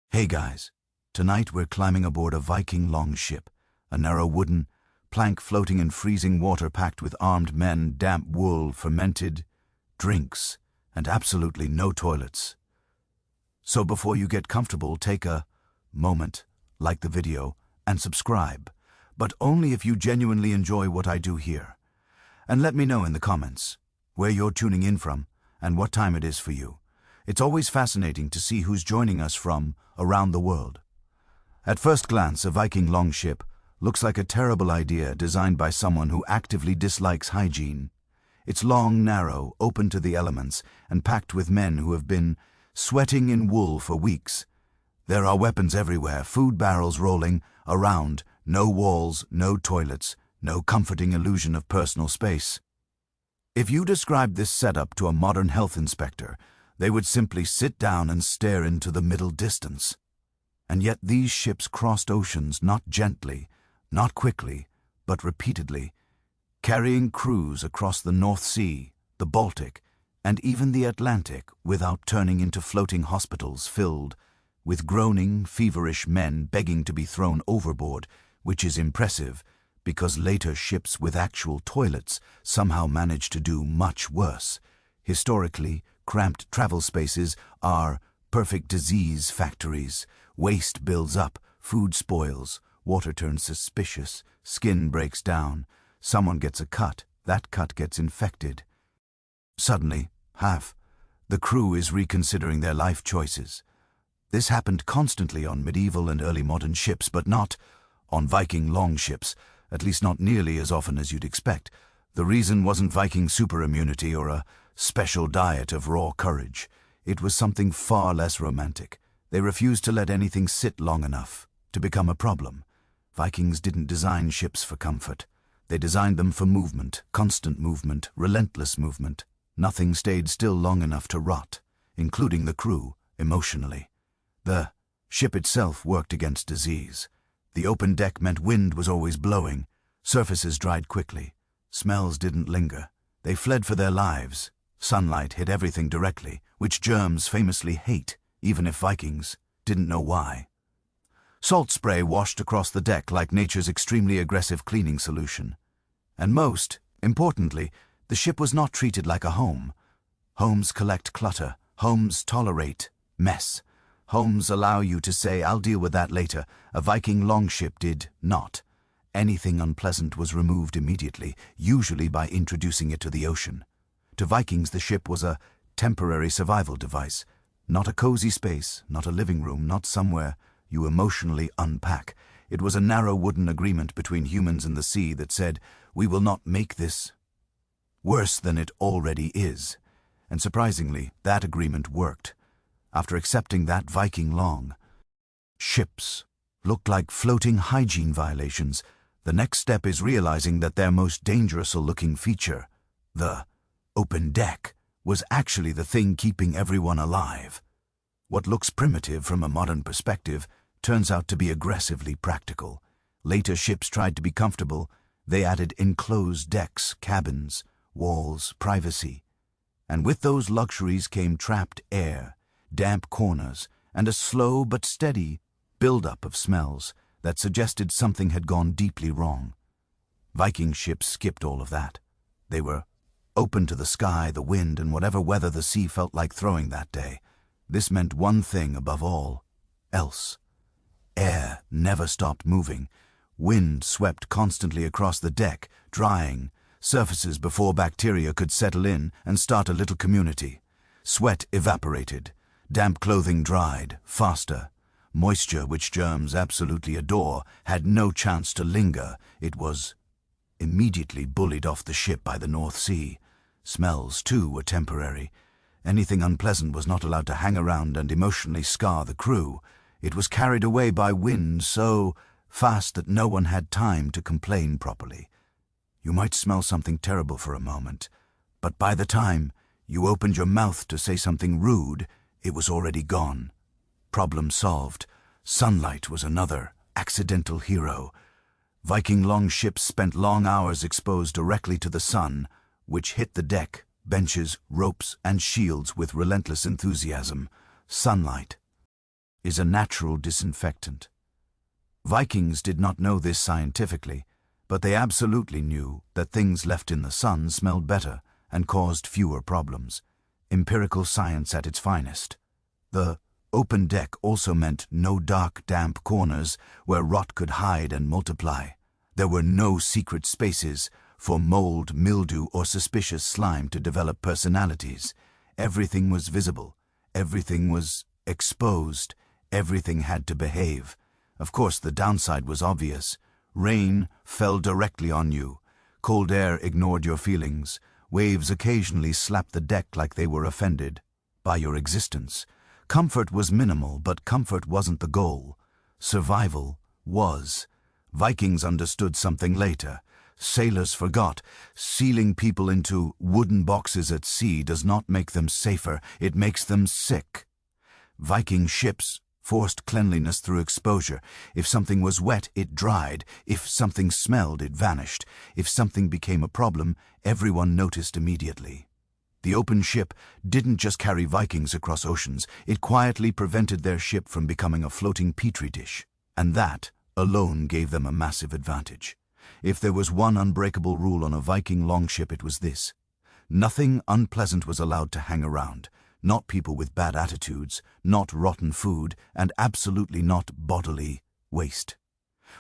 Hey guys, tonight we're climbing aboard a Viking longship, a narrow wooden plank floating in freezing water packed with armed men, damp wool, fermented drinks, and absolutely no toilets. So before you get comfortable, take a moment, like the video, and subscribe, but only if you genuinely enjoy what I do here. And let me know in the comments where you're tuning in from and what time it is for you. It's always fascinating to see who's joining us from around the world. At first glance, a Viking longship looks like a terrible idea designed by someone who actively dislikes hygiene. It's long, narrow, open to the elements, and packed with men who have been sweating in wool for weeks. There are weapons everywhere, food barrels rolling around, no walls, no toilets, no comforting illusion of personal space. If you described this setup to a modern health inspector, they would simply sit down and stare into the middle distance. And yet these ships crossed oceans not gently, not quickly, but repeatedly, carrying crews across the North Sea, the Baltic, and even the Atlantic without turning into floating hospitals filled with groaning, feverish men begging to be thrown overboard, which is impressive because later ships with actual toilets somehow managed to do much worse. Historically, cramped travel spaces are perfect disease factories. Waste builds up, food spoils, water turns suspicious, skin breaks down, someone gets a cut, that cut gets infected. Suddenly, half the crew is reconsidering their life choices. This happened constantly on medieval and early modern ships, but not on Viking longships, at least not nearly as often as you'd expect. The reason wasn't Viking super immunity or a special diet of raw courage. It was something far less romantic. They refused to let anything sit long enough to become a problem. Vikings didn't design ships for comfort. They designed them for movement, constant movement, relentless movement. Nothing stayed still long enough to rot, including the crew, emotionally. The ship itself worked against disease. The open deck meant wind was always blowing. Surfaces dried quickly. Smells didn't linger. They fled for their lives. Sunlight hit everything directly, which germs famously hate, even if Vikings didn't know why. Salt spray washed across the deck like nature's extremely aggressive cleaning solution. And most importantly, the ship was not treated like a home. Homes collect clutter. Homes tolerate mess. Homes allow you to say, "I'll deal with that later." A Viking longship did not. Anything unpleasant was removed immediately, usually by introducing it to the ocean. To Vikings, the ship was a temporary survival device, not a cozy space, not a living room, not somewhere you emotionally unpack. It was a narrow wooden agreement between humans and the sea that said, "We will not make this worse than it already is." And surprisingly, that agreement worked. After accepting that, Viking ships looked like floating hygiene violations. The next step is realizing that their most dangerous-looking feature, the open deck, was actually the thing keeping everyone alive. What looks primitive from a modern perspective turns out to be aggressively practical. Later ships tried to be comfortable. They added enclosed decks, cabins, walls, privacy. And with those luxuries came trapped air, damp corners, and a slow but steady build-up of smells that suggested something had gone deeply wrong. Viking ships skipped all of that. They were open to the sky, the wind, and whatever weather the sea felt like throwing that day. This meant one thing above all else. Air never stopped moving. Wind swept constantly across the deck, drying surfaces before bacteria could settle in and start a little community. Sweat evaporated. Damp clothing dried faster. Moisture, which germs absolutely adore, had no chance to linger. It was immediately bullied off the ship by the North Sea. Smells, too, were temporary. Anything unpleasant was not allowed to hang around and emotionally scar the crew. It was carried away by wind so fast that no one had time to complain properly. You might smell something terrible for a moment, but by the time you opened your mouth to say something rude, it was already gone. Problem solved. Sunlight was another accidental hero. Viking longships spent long hours exposed directly to the sun, which hit the deck, benches, ropes, and shields with relentless enthusiasm. Sunlight is a natural disinfectant. Vikings did not know this scientifically, but they absolutely knew that things left in the sun smelled better and caused fewer problems. Empirical science at its finest. The open deck also meant no dark, damp corners where rot could hide and multiply. There were no secret spaces for mold, mildew, or suspicious slime to develop personalities. Everything was visible. Everything was exposed. Everything had to behave. Of course, the downside was obvious. Rain fell directly on you. Cold air ignored your feelings. Waves occasionally slapped the deck like they were offended by your existence. Comfort was minimal, but comfort wasn't the goal. Survival was. Vikings understood something later. Sailors forgot. Sealing people into wooden boxes at sea does not make them safer, it makes them sick. Viking ships forced cleanliness through exposure. If something was wet, it dried. If something smelled, it vanished. If something became a problem, everyone noticed immediately. The open ship didn't just carry Vikings across oceans, it quietly prevented their ship from becoming a floating petri dish. And that alone gave them a massive advantage. If there was one unbreakable rule on a Viking longship, it was this. Nothing unpleasant was allowed to hang around. Not people with bad attitudes, not rotten food, and absolutely not bodily waste.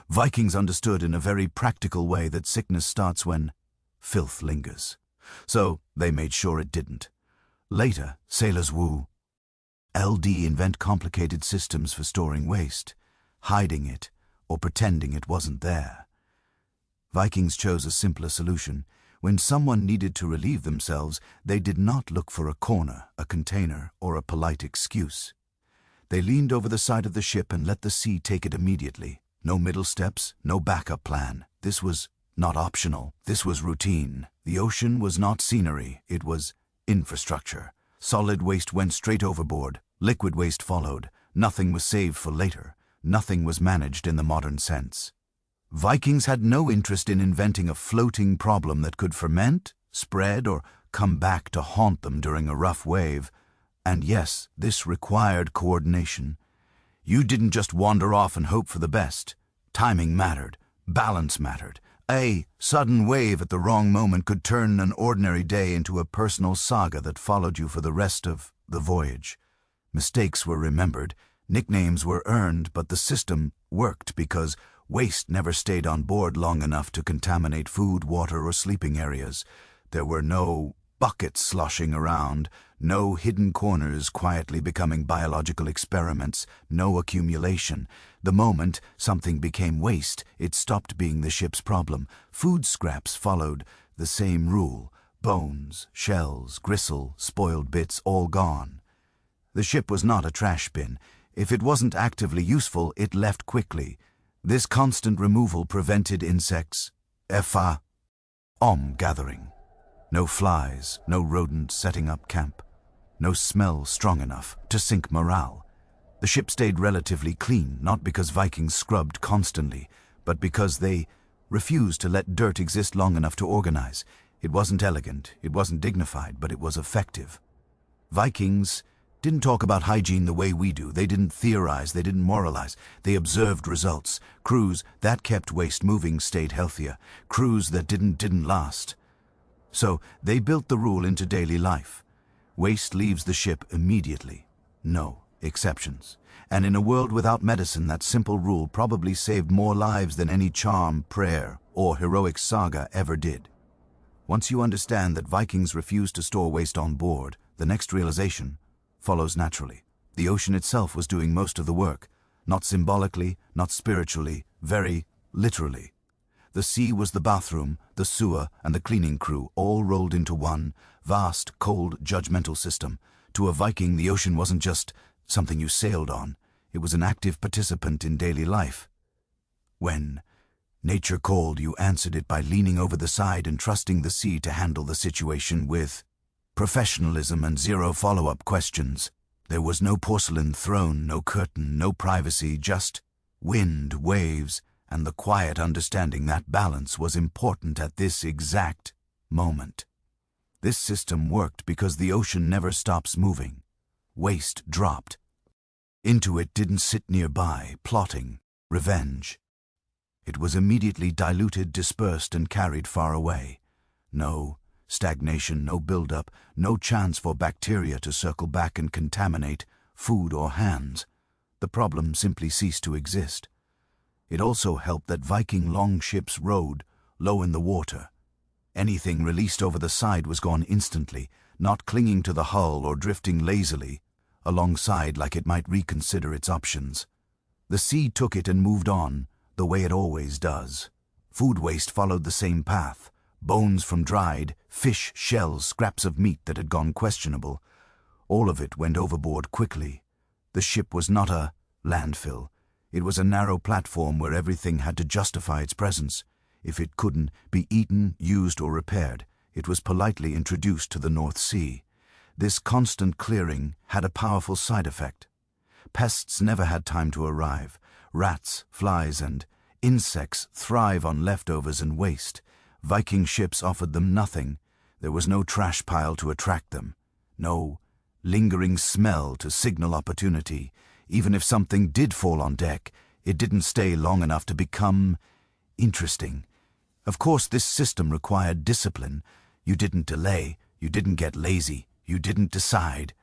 Vikings understood in a very practical way that sickness starts when filth lingers. So they made sure it didn't. Later, sailors invent complicated systems for storing waste, hiding it, or pretending it wasn't there. Vikings chose a simpler solution. When someone needed to relieve themselves, they did not look for a corner, a container, or a polite excuse. They leaned over the side of the ship and let the sea take it immediately. No middle steps, no backup plan. This was not optional. This was routine. The ocean was not scenery. It was infrastructure. Solid waste went straight overboard. Liquid waste followed. Nothing was saved for later. Nothing was managed in the modern sense. Vikings had no interest in inventing a floating problem that could ferment, spread, or come back to haunt them during a rough wave. And yes, this required coordination. You didn't just wander off and hope for the best. Timing mattered. Balance mattered. A sudden wave at the wrong moment could turn an ordinary day into a personal saga that followed you for the rest of the voyage. Mistakes were remembered. Nicknames were earned, but the system worked because waste never stayed on board long enough to contaminate food, water, or sleeping areas. There were no buckets sloshing around, no hidden corners quietly becoming biological experiments, no accumulation. The moment something became waste, it stopped being the ship's problem. Food scraps followed the same rule. Bones, shells, gristle, spoiled bits, all gone. The ship was not a trash bin. If it wasn't actively useful, it left quickly. This constant removal prevented insects, gathering. No flies, no rodents setting up camp. No smell strong enough to sink morale. The ship stayed relatively clean, not because Vikings scrubbed constantly, but because they refused to let dirt exist long enough to organize. It wasn't elegant, it wasn't dignified, but it was effective. Vikings didn't talk about hygiene the way we do. They didn't theorize, they didn't moralize. They observed results. Crews that kept waste moving stayed healthier. Crews that didn't last. So they built the rule into daily life. Waste leaves the ship immediately. No exceptions. And in a world without medicine, that simple rule probably saved more lives than any charm, prayer, or heroic saga ever did. Once you understand that Vikings refused to store waste on board, the next realization follows naturally. The ocean itself was doing most of the work, not symbolically, not spiritually, very literally. The sea was the bathroom, the sewer, and the cleaning crew, all rolled into one vast, cold, judgmental system. To a Viking, the ocean wasn't just something you sailed on. It was an active participant in daily life. When nature called, you answered it by leaning over the side and trusting the sea to handle the situation with professionalism and zero follow-up questions. There was no porcelain throne, no curtain, no privacy, just wind, waves, and the quiet understanding that balance was important at this exact moment. This system worked because the ocean never stops moving. Waste dropped. Into it didn't sit nearby, plotting revenge. It was immediately diluted, dispersed, and carried far away. No stagnation, no build-up, no chance for bacteria to circle back and contaminate food or hands. The problem simply ceased to exist. It also helped that Viking longships rode low in the water. Anything released over the side was gone instantly, not clinging to the hull or drifting lazily alongside like it might reconsider its options. The sea took it and moved on, the way it always does. Food waste followed the same path. Bones from dried fish, shells, scraps of meat that had gone questionable. All of it went overboard quickly. The ship was not a landfill. It was a narrow platform where everything had to justify its presence. If it couldn't be eaten, used, or repaired, it was politely introduced to the North Sea. This constant clearing had a powerful side effect. Pests never had time to arrive. Rats, flies, and insects thrive on leftovers and waste. Viking ships offered them nothing. There was no trash pile to attract them. No lingering smell to signal opportunity. Even if something did fall on deck, it didn't stay long enough to become interesting. Of course, this system required discipline. You didn't delay, you didn't get lazy, you didn't decide.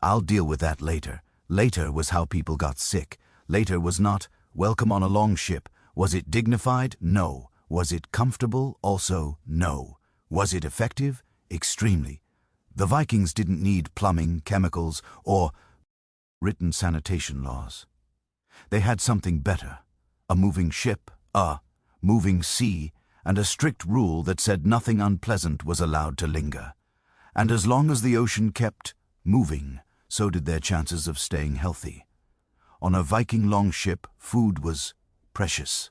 I'll deal with that later. Later was how people got sick. Later was not welcome on a longship. Was it dignified? No. Was it comfortable? Also, no. Was it effective? Extremely. The Vikings didn't need plumbing, chemicals, or written sanitation laws. They had something better. A moving ship, a moving sea, and a strict rule that said nothing unpleasant was allowed to linger. And as long as the ocean kept moving, so did their chances of staying healthy. On a Viking longship, food was precious.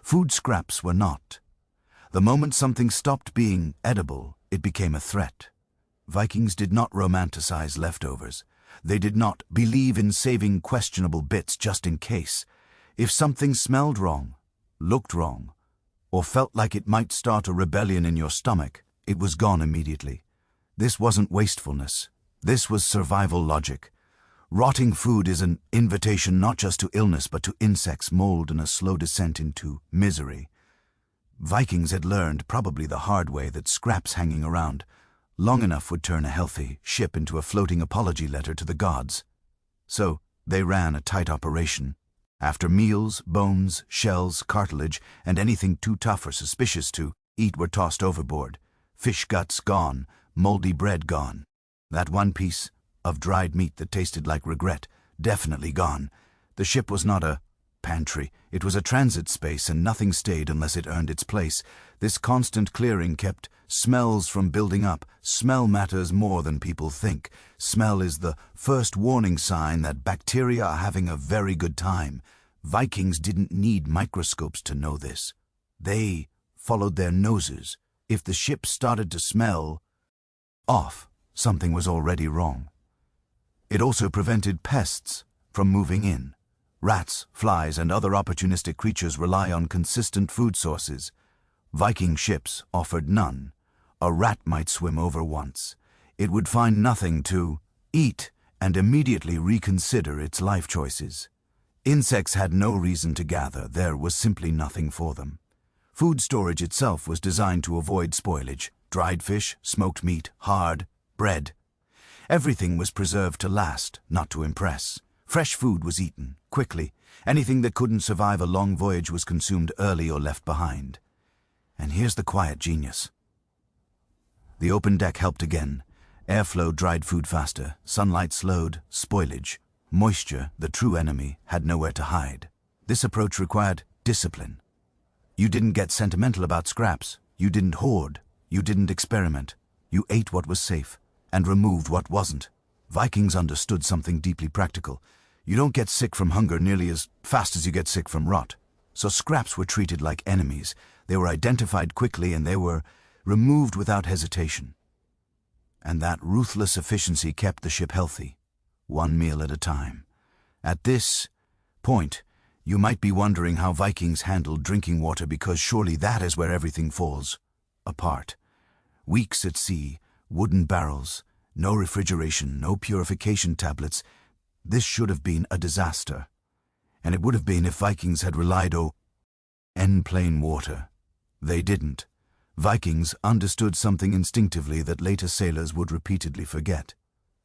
Food scraps were not. The moment something stopped being edible, it became a threat. Vikings did not romanticize leftovers. They did not believe in saving questionable bits just in case. If something smelled wrong, looked wrong, or felt like it might start a rebellion in your stomach, it was gone immediately. This wasn't wastefulness. This was survival logic. Rotting food is an invitation not just to illness but to insects, mold, and a slow descent into misery. Vikings had learned, probably the hard way, that scraps hanging around long enough would turn a healthy ship into a floating apology letter to the gods. So they ran a tight operation. After meals, bones, shells, cartilage, and anything too tough or suspicious to eat were tossed overboard. Fish guts gone, moldy bread gone. That one piece of dried meat that tasted like regret, definitely gone. The ship was not a pantry. It was a transit space, and nothing stayed unless it earned its place. This constant clearing kept smells from building up. Smell matters more than people think. Smell is the first warning sign that bacteria are having a very good time. Vikings didn't need microscopes to know this. They followed their noses. If the ship started to smell off, something was already wrong. It also prevented pests from moving in. Rats, flies, and other opportunistic creatures rely on consistent food sources. Viking ships offered none. A rat might swim over once. It would find nothing to eat and immediately reconsider its life choices. Insects had no reason to gather. There was simply nothing for them. Food storage itself was designed to avoid spoilage. Dried fish, smoked meat, hard bread. Everything was preserved to last, not to impress. Fresh food was eaten, quickly. Anything that couldn't survive a long voyage was consumed early or left behind. And here's the quiet genius. The open deck helped again. Airflow dried food faster. Sunlight slowed. Spoilage. Moisture, the true enemy, had nowhere to hide. This approach required discipline. You didn't get sentimental about scraps. You didn't hoard. You didn't experiment. You ate what was safe and removed what wasn't. Vikings understood something deeply practical. You don't get sick from hunger nearly as fast as you get sick from rot. So scraps were treated like enemies. They were identified quickly and they were removed without hesitation. And that ruthless efficiency kept the ship healthy, one meal at a time. At this point, you might be wondering how Vikings handled drinking water, because surely that is where everything falls apart. Weeks at sea, wooden barrels, no refrigeration, no purification tablets. This should have been a disaster. And it would have been if Vikings had relied on plain water. They didn't. Vikings understood something instinctively that later sailors would repeatedly forget.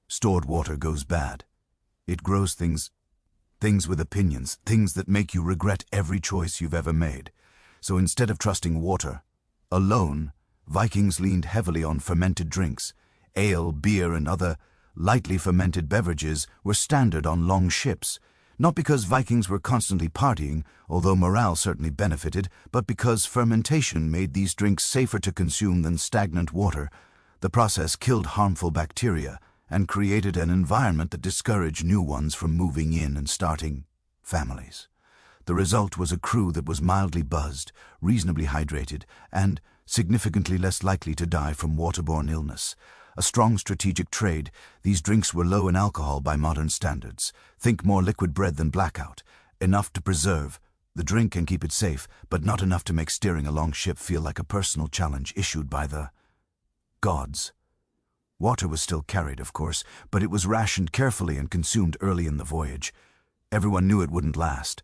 Stored water goes bad. It grows things with opinions, things that make you regret every choice you've ever made. So instead of trusting water alone, Vikings leaned heavily on fermented drinks. Ale, beer, and other lightly fermented beverages were standard on longships, not because Vikings were constantly partying, although morale certainly benefited, but because fermentation made these drinks safer to consume than stagnant water. The process killed harmful bacteria and created an environment that discouraged new ones from moving in and starting families. The result was a crew that was mildly buzzed, reasonably hydrated, and significantly less likely to die from waterborne illness. A strong strategic trade, these drinks were low in alcohol by modern standards. Think more liquid bread than blackout. Enough to preserve the drink and keep it safe, but not enough to make steering a longship feel like a personal challenge issued by the gods. Water was still carried, of course, but it was rationed carefully and consumed early in the voyage. Everyone knew it wouldn't last.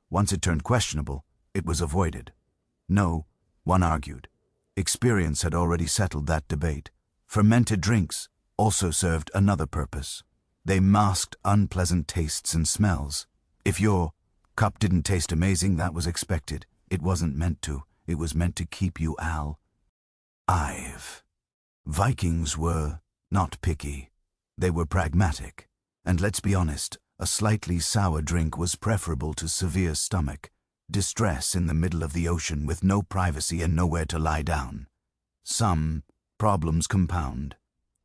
Once it turned questionable, it was avoided. No, one argued. Experience had already settled that debate. Fermented drinks also served another purpose. They masked unpleasant tastes and smells. If your cup didn't taste amazing, that was expected. It wasn't meant to. It was meant to keep you alive. Vikings were not picky. They were pragmatic. And let's be honest, a slightly sour drink was preferable to severe stomach distress in the middle of the ocean with no privacy and nowhere to lie down. Some problems compound.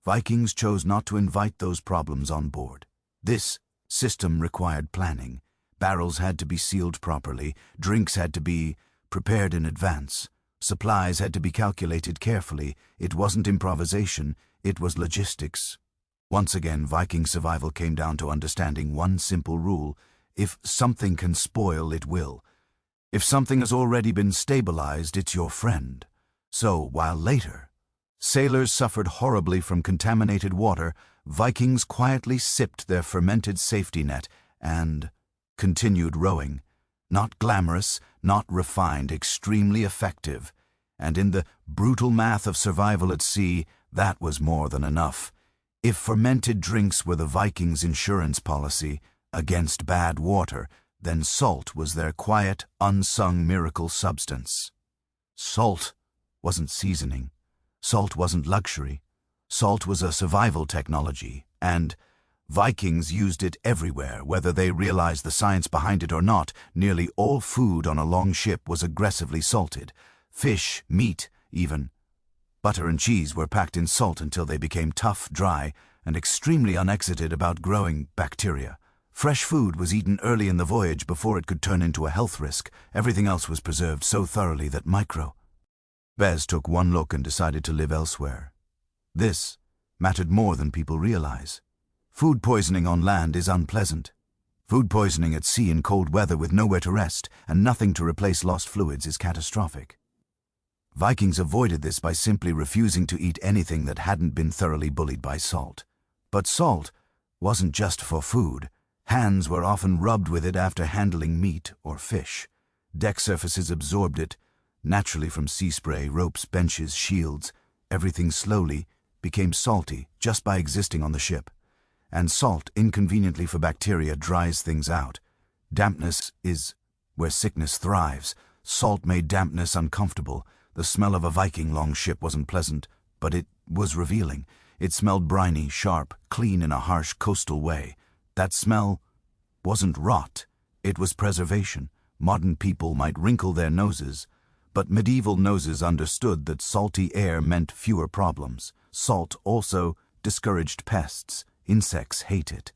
Vikings chose not to invite those problems on board. This system required planning. Barrels had to be sealed properly, drinks had to be prepared in advance, supplies had to be calculated carefully. It wasn't improvisation, it was logistics. Once again, Viking survival came down to understanding one simple rule: if something can spoil, it will. If something has already been stabilized, it's your friend. So, while later sailors suffered horribly from contaminated water, Vikings quietly sipped their fermented safety net and continued rowing. Not glamorous, not refined, extremely effective. And in the brutal math of survival at sea, that was more than enough. If fermented drinks were the Vikings' insurance policy against bad water, then salt was their quiet, unsung miracle substance. Salt wasn't seasoning. Salt wasn't luxury. Salt was a survival technology, and Vikings used it everywhere, whether they realized the science behind it or not. Nearly all food on a longship was aggressively salted. Fish, meat, even butter and cheese were packed in salt until they became tough, dry, and extremely unexited about growing bacteria. Fresh food was eaten early in the voyage before it could turn into a health risk. Everything else was preserved so thoroughly that Bez took one look and decided to live elsewhere. This mattered more than people realize. Food poisoning on land is unpleasant. Food poisoning at sea in cold weather with nowhere to rest and nothing to replace lost fluids is catastrophic. Vikings avoided this by simply refusing to eat anything that hadn't been thoroughly bullied by salt. But salt wasn't just for food. Hands were often rubbed with it after handling meat or fish. Deck surfaces absorbed it, naturally from sea spray, ropes, benches, shields. Everything slowly became salty just by existing on the ship. And salt, inconveniently for bacteria, dries things out. Dampness is where sickness thrives. Salt made dampness uncomfortable. The smell of a Viking longship wasn't pleasant, but it was revealing. It smelled briny, sharp, clean in a harsh coastal way. That smell wasn't rot, it was preservation. Modern people might wrinkle their noses, but medieval noses understood that salty air meant fewer problems. Salt also discouraged pests. Insects hate it.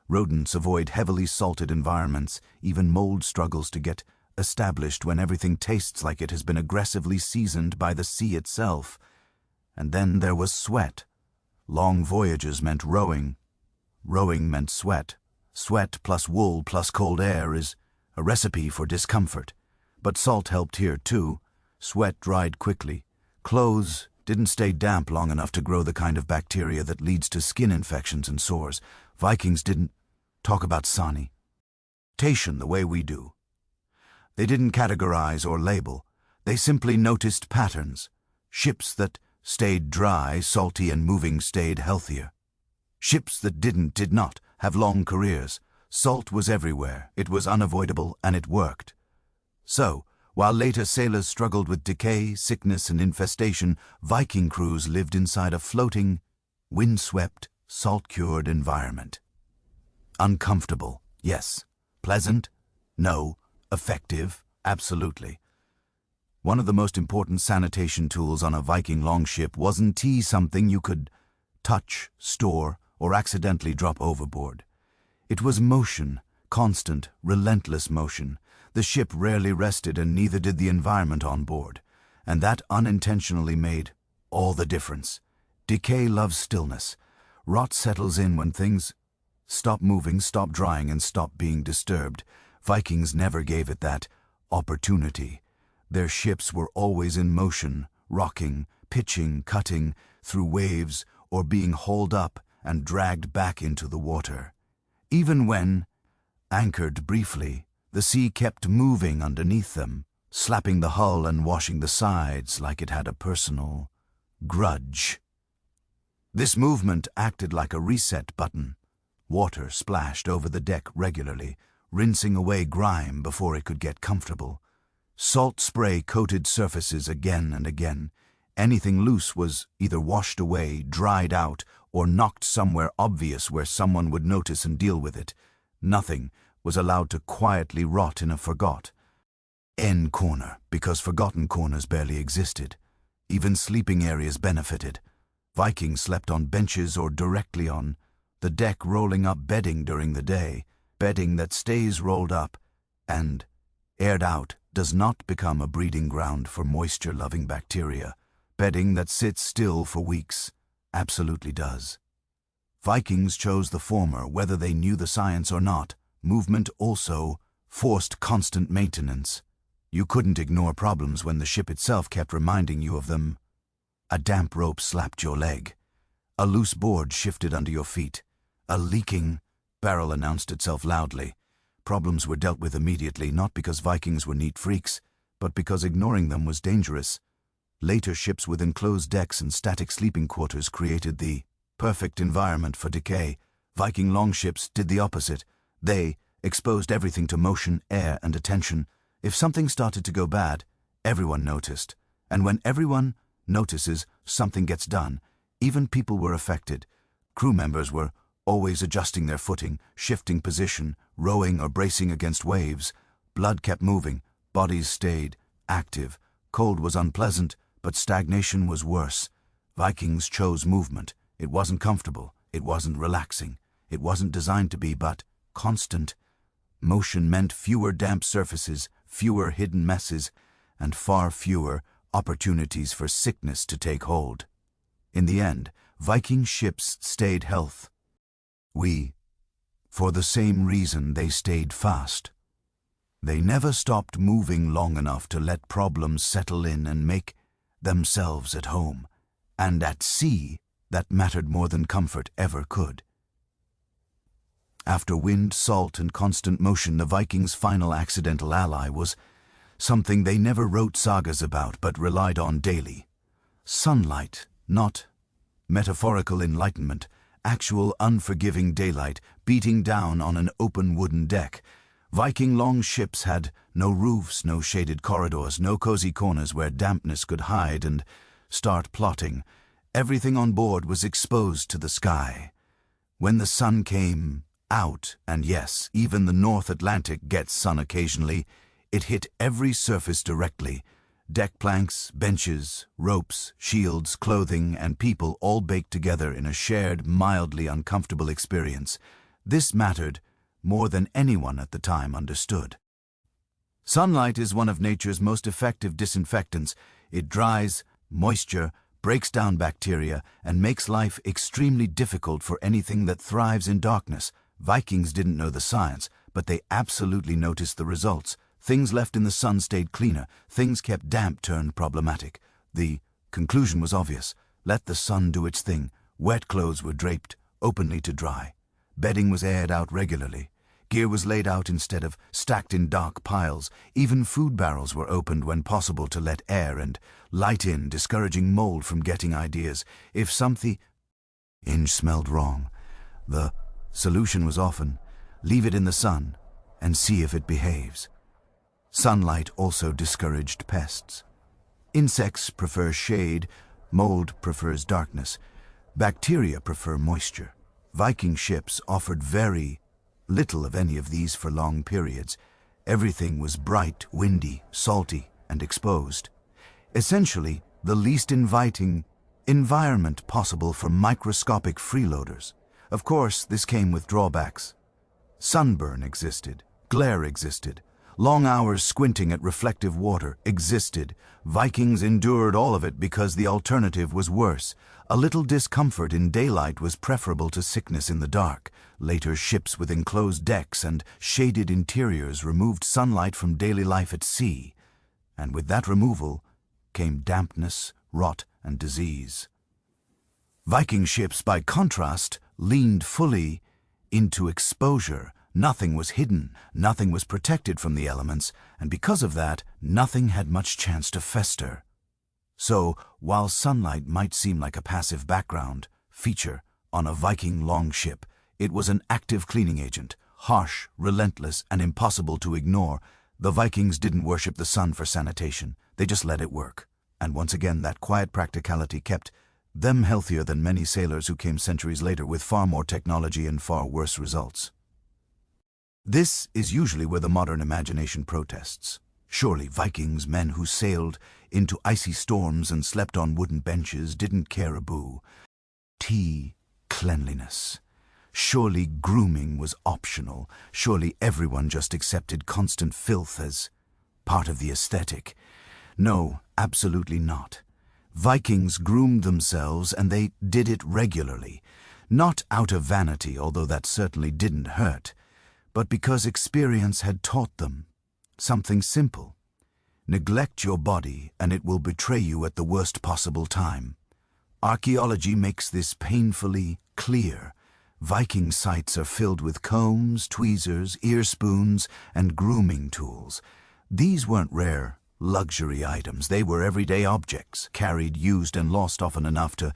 Rodents avoid heavily salted environments. Even mold struggles to get established when everything tastes like it has been aggressively seasoned by the sea itself. And then there was sweat. Long voyages meant rowing. Rowing meant sweat. Sweat plus wool plus cold air is a recipe for discomfort. But salt helped here too. Sweat dried quickly. Clothes didn't stay damp long enough to grow the kind of bacteria that leads to skin infections and sores. Vikings didn't talk about sanitation the way we do. They didn't categorize or label. They simply noticed patterns. Ships that stayed dry, salty, and moving stayed healthier. Ships that did not have long careers. Salt was everywhere, it was unavoidable, and it worked. So, while later sailors struggled with decay, sickness, and infestation, Viking crews lived inside a floating, windswept, salt-cured environment. Uncomfortable, yes. Pleasant? No. Effective? Absolutely. One of the most important sanitation tools on a Viking longship wasn't something you could touch, store, or accidentally drop overboard. It was motion, constant, relentless motion. The ship rarely rested, and neither did the environment on board, and that unintentionally made all the difference. Decay loves stillness. Rot settles in when things stop moving, stop drying, and stop being disturbed. Vikings never gave it that opportunity. Their ships were always in motion, rocking, pitching, cutting through waves, or being hauled up and dragged back into the water. Even when anchored briefly, the sea kept moving underneath them, slapping the hull and washing the sides like it had a personal grudge. This movement acted like a reset button. Water splashed over the deck regularly, rinsing away grime before it could get comfortable. Salt spray coated surfaces again and again. Anything loose was either washed away, dried out, or knocked somewhere obvious where someone would notice and deal with it. Nothing was allowed to quietly rot in a forgotten corner, because forgotten corners barely existed. Even sleeping areas benefited. Vikings slept on benches or directly on the deck, rolling up bedding during the day. Bedding that stays rolled up and aired out does not become a breeding ground for moisture-loving bacteria. Bedding that sits still for weeks absolutely does. Vikings chose the former, whether they knew the science or not. Movement also forced constant maintenance. You couldn't ignore problems when the ship itself kept reminding you of them. A damp rope slapped your leg. A loose board shifted under your feet. A leaking barrel announced itself loudly. Problems were dealt with immediately, not because Vikings were neat freaks, but because ignoring them was dangerous. Later ships with enclosed decks and static sleeping quarters created the perfect environment for decay. Viking longships did the opposite. They exposed everything to motion, air, and attention. If something started to go bad, everyone noticed. And when everyone notices, something gets done. Even people were affected. Crew members were always adjusting their footing, shifting position, rowing or bracing against waves. Blood kept moving, bodies stayed active. Cold was unpleasant, but stagnation was worse. Vikings chose movement. It wasn't comfortable, it wasn't relaxing, it wasn't designed to be, but constant. Motion meant fewer damp surfaces, fewer hidden messes, and far fewer opportunities for sickness to take hold. In the end, Viking ships stayed healthy. For the same reason they stayed fast. They never stopped moving long enough to let problems settle in and make themselves at home. And at sea, that mattered more than comfort ever could. After wind, salt, and constant motion, the Vikings' final accidental ally was something they never wrote sagas about but relied on daily. Sunlight, not metaphorical enlightenment, actual unforgiving daylight beating down on an open wooden deck. Viking longships had no roofs, no shaded corridors, no cozy corners where dampness could hide and start plotting. Everything on board was exposed to the sky. When the sun came out, and yes, even the North Atlantic gets sun occasionally, it hit every surface directly. Deck planks, benches, ropes, shields, clothing, and people all baked together in a shared, mildly uncomfortable experience. This mattered more than anyone at the time understood. Sunlight is one of nature's most effective disinfectants. It dries moisture, breaks down bacteria, and makes life extremely difficult for anything that thrives in darkness. Vikings didn't know the science, but they absolutely noticed the results. Things left in the sun stayed cleaner. Things kept damp turned problematic. The conclusion was obvious. Let the sun do its thing. Wet clothes were draped openly to dry. Bedding was aired out regularly. Gear was laid out instead of stacked in dark piles. Even food barrels were opened when possible to let air and light in, discouraging mold from getting ideas. If something smelled wrong, the solution was often, leave it in the sun and see if it behaves. Sunlight also discouraged pests. Insects prefer shade, mold prefers darkness, bacteria prefer moisture. Viking ships offered very little of any of these for long periods. Everything was bright, windy, salty, and exposed. Essentially, the least inviting environment possible for microscopic freeloaders. Of course, this came with drawbacks. Sunburn existed, glare existed, long hours squinting at reflective water existed. Vikings endured all of it because the alternative was worse. A little discomfort in daylight was preferable to sickness in the dark. Later, ships with enclosed decks and shaded interiors removed sunlight from daily life at sea. And with that removal came dampness, rot, and disease. Viking ships, by contrast, leaned fully into exposure. Nothing was hidden, nothing was protected from the elements, and because of that, nothing had much chance to fester. So, while sunlight might seem like a passive background feature on a Viking longship, it was an active cleaning agent, harsh, relentless, and impossible to ignore. The Vikings didn't worship the sun for sanitation, they just let it work. And once again, that quiet practicality kept them healthier than many sailors who came centuries later with far more technology and far worse results. This is usually where the modern imagination protests. Surely Vikings, men who sailed into icy storms and slept on wooden benches, didn't care a boo. Cleanliness. Surely grooming was optional. Surely everyone just accepted constant filth as part of the aesthetic. No, absolutely not. Vikings groomed themselves, and they did it regularly. Not out of vanity, although that certainly didn't hurt, but because experience had taught them something simple. Neglect your body, and it will betray you at the worst possible time. Archaeology makes this painfully clear. Viking sites are filled with combs, tweezers, ear spoons, and grooming tools. These weren't rare luxury items. They were everyday objects, carried, used, and lost often enough to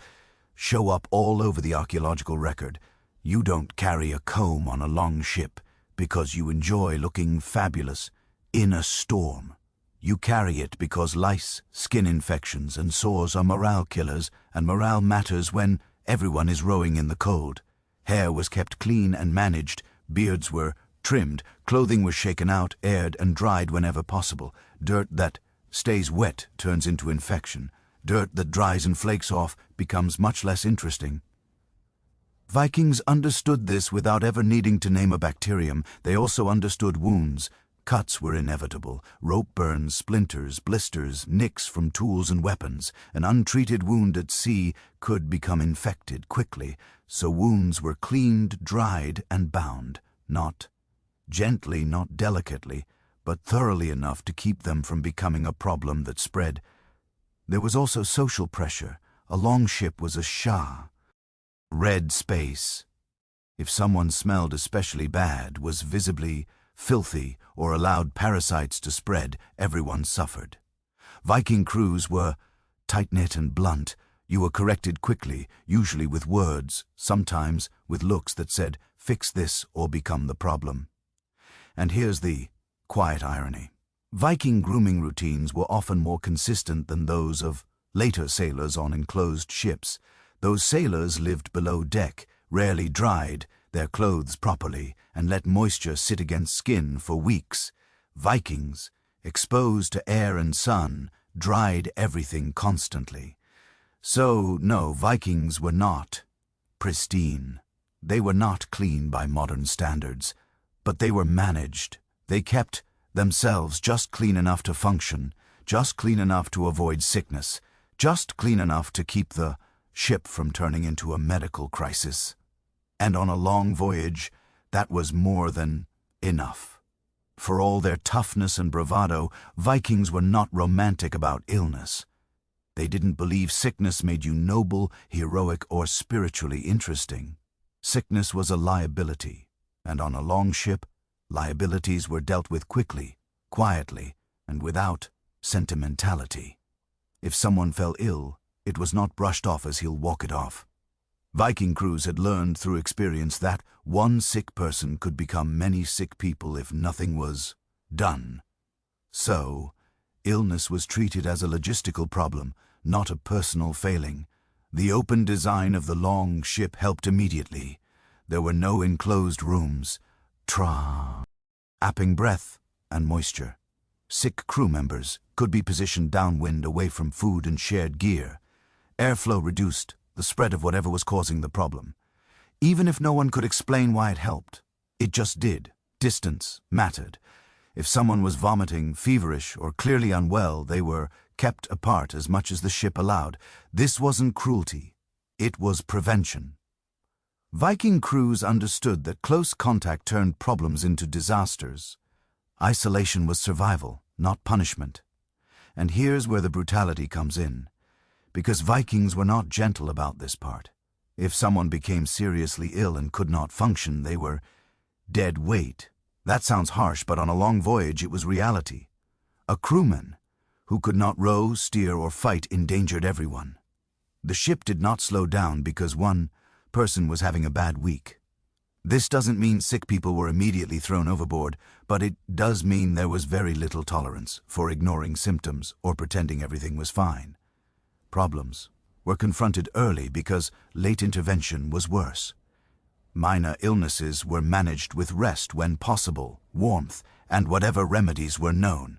show up all over the archaeological record. You don't carry a comb on a longship because you enjoy looking fabulous in a storm. You carry it because lice, skin infections, and sores are morale killers, and morale matters when everyone is rowing in the cold. Hair was kept clean and managed, beards were trimmed, clothing was shaken out, aired, and dried whenever possible. Dirt that stays wet turns into infection. Dirt that dries and flakes off becomes much less interesting. Vikings understood this without ever needing to name a bacterium. They also understood wounds. Cuts were inevitable. Rope burns, splinters, blisters, nicks from tools and weapons. An untreated wound at sea could become infected quickly, so wounds were cleaned, dried, and bound. Not gently, not delicately, but thoroughly enough to keep them from becoming a problem that spread. There was also social pressure. A longship was a shah. Red space. If someone smelled especially bad, was visibly filthy, or allowed parasites to spread, everyone suffered. Viking crews were tight-knit and blunt. You were corrected quickly, usually with words, sometimes with looks that said, "Fix this or become the problem." And here's the quiet irony. Viking grooming routines were often more consistent than those of later sailors on enclosed ships. Those sailors lived below deck, rarely dried their clothes properly, and let moisture sit against skin for weeks. Vikings, exposed to air and sun, dried everything constantly. So, no, Vikings were not pristine. They were not clean by modern standards, but they were managed. They kept themselves just clean enough to function, just clean enough to avoid sickness, just clean enough to keep the ship from turning into a medical crisis. And on a long voyage, that was more than enough. For all their toughness and bravado, Vikings were not romantic about illness. They didn't believe sickness made you noble, heroic, or spiritually interesting. Sickness was a liability, and on a longship, liabilities were dealt with quickly, quietly, and without sentimentality. If someone fell ill, it was not brushed off as he'll walk it off. Viking crews had learned through experience that one sick person could become many sick people if nothing was done. So, illness was treated as a logistical problem, not a personal failing. The open design of the longship helped immediately. There were no enclosed rooms, trapping breath and moisture. Sick crew members could be positioned downwind away from food and shared gear. Airflow reduced the spread of whatever was causing the problem. Even if no one could explain why it helped, it just did. Distance mattered. If someone was vomiting, feverish, or clearly unwell, they were kept apart as much as the ship allowed. This wasn't cruelty. It was prevention. Viking crews understood that close contact turned problems into disasters. Isolation was survival, not punishment. And here's where the brutality comes in. Because Vikings were not gentle about this part. If someone became seriously ill and could not function, they were dead weight. That sounds harsh, but on a long voyage it was reality. A crewman who could not row, steer, or fight endangered everyone. The ship did not slow down because one person was having a bad week. This doesn't mean sick people were immediately thrown overboard, but it does mean there was very little tolerance for ignoring symptoms or pretending everything was fine. Problems were confronted early because late intervention was worse. Minor illnesses were managed with rest when possible, warmth, and whatever remedies were known.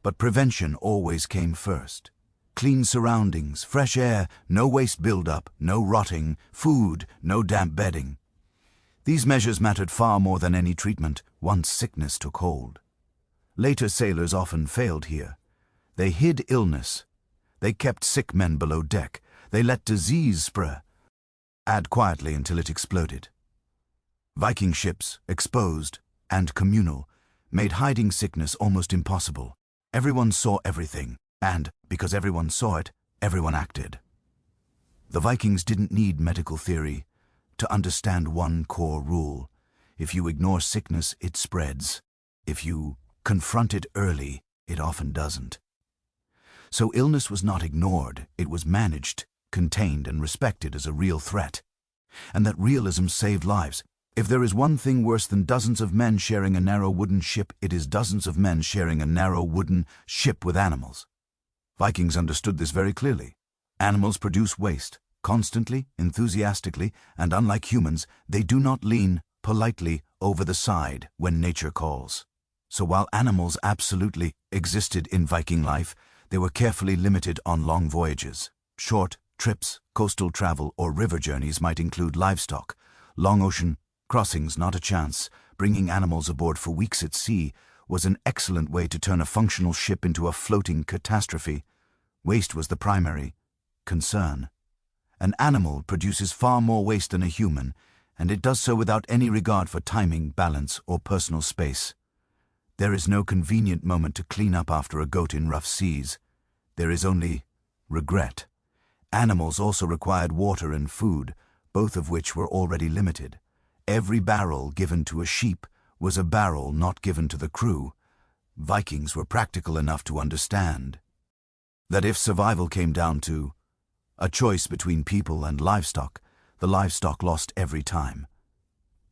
But prevention always came first. Clean surroundings, fresh air, no waste buildup, no rotting, food, no damp bedding. These measures mattered far more than any treatment once sickness took hold. Later sailors often failed here. They hid illness. They kept sick men below deck. They let disease spread quietly until it exploded. Viking ships, exposed and communal, made hiding sickness almost impossible. Everyone saw everything, and because everyone saw it, everyone acted. The Vikings didn't need medical theory to understand one core rule. If you ignore sickness, it spreads. If you confront it early, it often doesn't. So illness was not ignored, it was managed, contained, and respected as a real threat. And that realism saved lives. If there is one thing worse than dozens of men sharing a narrow wooden ship, it is dozens of men sharing a narrow wooden ship with animals. Vikings understood this very clearly. Animals produce waste, constantly, enthusiastically, and unlike humans, they do not lean politely over the side when nature calls. So while animals absolutely existed in Viking life, they were carefully limited on long voyages. Short trips, coastal travel, or river journeys might include livestock. Long ocean crossings, not a chance. Bringing animals aboard for weeks at sea was an excellent way to turn a functional ship into a floating catastrophe. Waste was the primary concern. An animal produces far more waste than a human, and it does so without any regard for timing, balance, or personal space. There is no convenient moment to clean up after a goat in rough seas. There is only regret. Animals also required water and food, both of which were already limited. Every barrel given to a sheep was a barrel not given to the crew. Vikings were practical enough to understand that if survival came down to a choice between people and livestock, the livestock lost every time.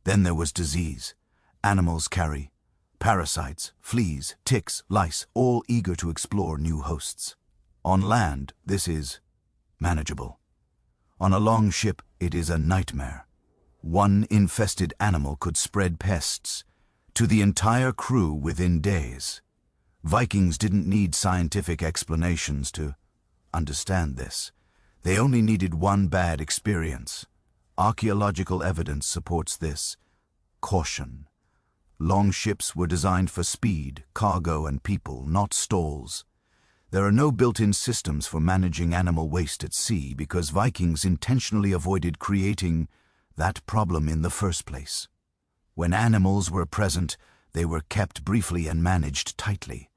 Then there was disease. Animals carry parasites, fleas, ticks, lice, all eager to explore new hosts. On land, this is manageable. On a long ship, it is a nightmare. One infested animal could spread pests to the entire crew within days. Vikings didn't need scientific explanations to understand this. They only needed one bad experience. Archaeological evidence supports this. Caution. Longships were designed for speed, cargo, and people, not stalls. There are no built-in systems for managing animal waste at sea because Vikings intentionally avoided creating that problem in the first place. When animals were present, they were kept briefly and managed tightly.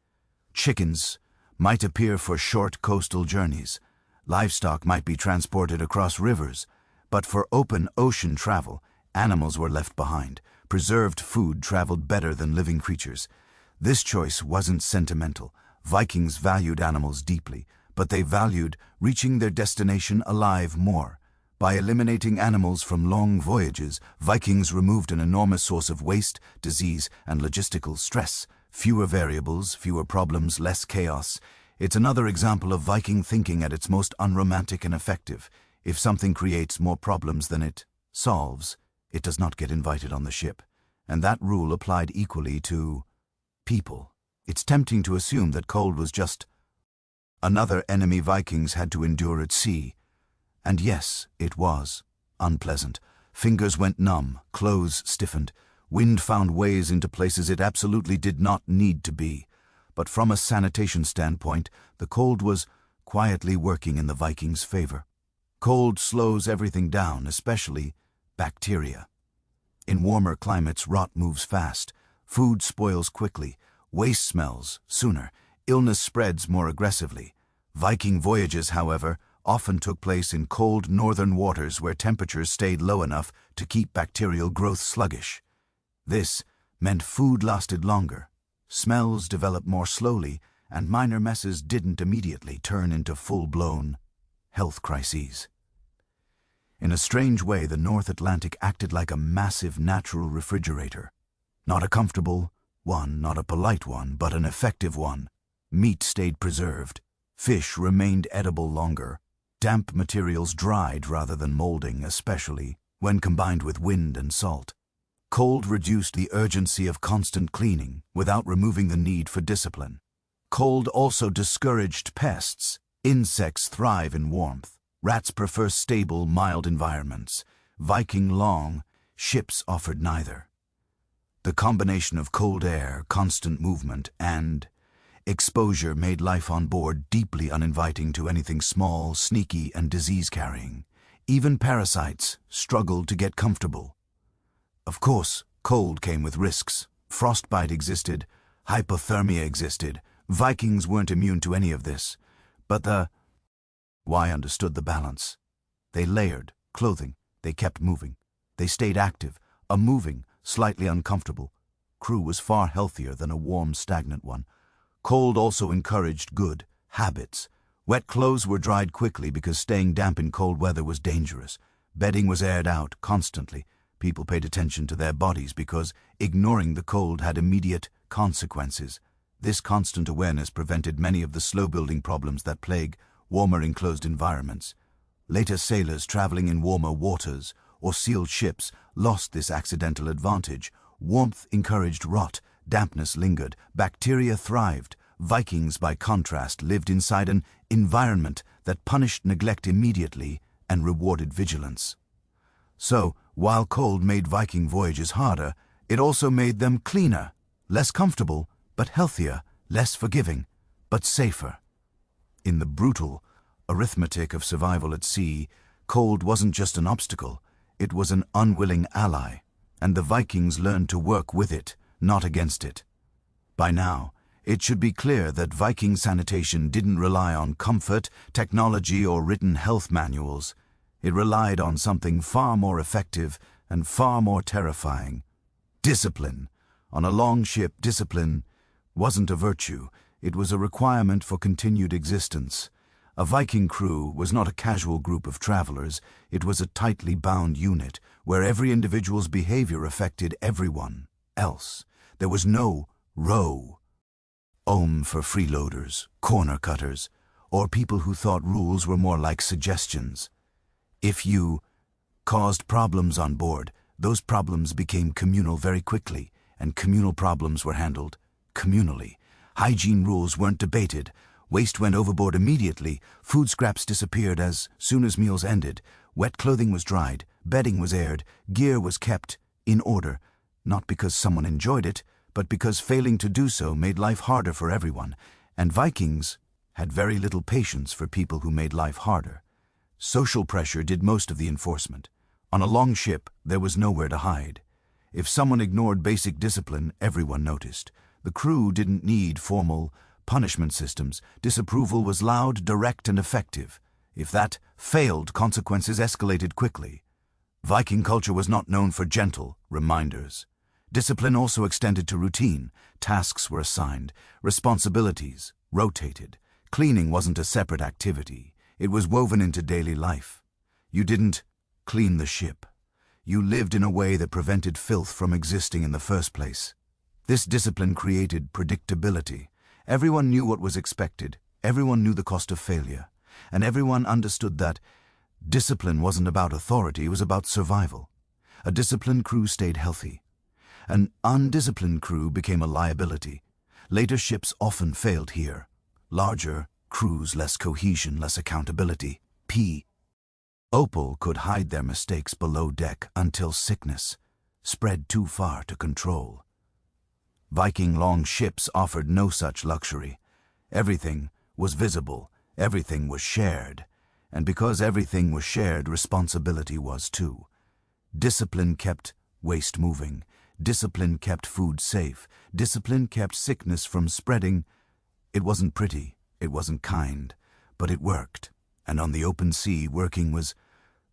Chickens might appear for short coastal journeys. Livestock might be transported across rivers, but for open ocean travel, Animals were left behind. Preserved food traveled better than living creatures. This choice wasn't sentimental. Vikings valued animals deeply, but they valued reaching their destination alive more. By eliminating animals from long voyages, Vikings removed an enormous source of waste, disease, and logistical stress. Fewer variables, fewer problems, less chaos. It's another example of Viking thinking at its most unromantic and effective. If something creates more problems than it solves, it does not get invited on the ship. And that rule applied equally to people. It's tempting to assume that cold was just another enemy Vikings had to endure at sea. And yes, it was unpleasant. Fingers went numb, clothes stiffened. Wind found ways into places it absolutely did not need to be. But from a sanitation standpoint, the cold was quietly working in the Vikings' favor. Cold slows everything down, especially bacteria. In warmer climates, rot moves fast. Food spoils quickly. Waste smells sooner. Illness spreads more aggressively. Viking voyages, however, often took place in cold northern waters where temperatures stayed low enough to keep bacterial growth sluggish. This meant food lasted longer, smells developed more slowly, and minor messes didn't immediately turn into full-blown health crises. In a strange way, the North Atlantic acted like a massive natural refrigerator. Not a comfortable one, not a polite one, but an effective one. Meat stayed preserved. Fish remained edible longer. Damp materials dried rather than molding, especially when combined with wind and salt. Cold reduced the urgency of constant cleaning without removing the need for discipline. Cold also discouraged pests. Insects thrive in warmth. Rats prefer stable, mild environments. Viking longships offered neither. The combination of cold air, constant movement, and exposure made life on board deeply uninviting to anything small, sneaky, and disease-carrying. Even parasites struggled to get comfortable. Of course, cold came with risks. Frostbite existed, hypothermia existed. Vikings weren't immune to any of this. But the why understood the balance. They layered clothing, they kept moving. They stayed active, a moving, slightly uncomfortable crew was far healthier than a warm, stagnant one. Cold also encouraged good habits. Wet clothes were dried quickly because staying damp in cold weather was dangerous. Bedding was aired out constantly. People paid attention to their bodies because ignoring the cold had immediate consequences. This constant awareness prevented many of the slow-building problems that plague warmer enclosed environments. Later sailors traveling in warmer waters or sealed ships lost this accidental advantage. Warmth encouraged rot. Dampness lingered, bacteria thrived. Vikings, by contrast, lived inside an environment that punished neglect immediately and rewarded vigilance. So, while cold made Viking voyages harder, it also made them cleaner, less comfortable, but healthier, less forgiving, but safer. In the brutal arithmetic of survival at sea, cold wasn't just an obstacle, it was an unwilling ally, and the Vikings learned to work with it, not against it. By now, it should be clear that Viking sanitation didn't rely on comfort, technology, or written health manuals. It relied on something far more effective and far more terrifying. Discipline. On a longship, discipline wasn't a virtue, it was a requirement for continued existence. A Viking crew was not a casual group of travelers, it was a tightly bound unit where every individual's behavior affected everyone else. There was no row for freeloaders, corner cutters, or people who thought rules were more like suggestions. If you caused problems on board, those problems became communal very quickly, and communal problems were handled communally. Hygiene rules weren't debated. Waste went overboard immediately. Food scraps disappeared as soon as meals ended. Wet clothing was dried. Bedding was aired. Gear was kept in order, not because someone enjoyed it, but because failing to do so made life harder for everyone. And Vikings had very little patience for people who made life harder. Social pressure did most of the enforcement. On a longship, there was nowhere to hide. If someone ignored basic discipline, everyone noticed. The crew didn't need formal punishment systems. Disapproval was loud, direct, and effective. If that failed, consequences escalated quickly. Viking culture was not known for gentle reminders. Discipline also extended to routine. Tasks were assigned, responsibilities rotated. Cleaning wasn't a separate activity. It was woven into daily life. You didn't clean the ship. You lived in a way that prevented filth from existing in the first place. This discipline created predictability. Everyone knew what was expected. Everyone knew the cost of failure. And everyone understood that discipline wasn't about authority, it was about survival. A disciplined crew stayed healthy. An undisciplined crew became a liability. Later ships often failed here. Larger crews, less cohesion, less accountability. Opal could hide their mistakes below deck until sickness spread too far to control. Viking longships offered no such luxury. Everything was visible, everything was shared, and because everything was shared, responsibility was too. Discipline kept waste moving. Discipline kept food safe. Discipline kept sickness from spreading. It wasn't pretty, it wasn't kind, but it worked. And on the open sea, working was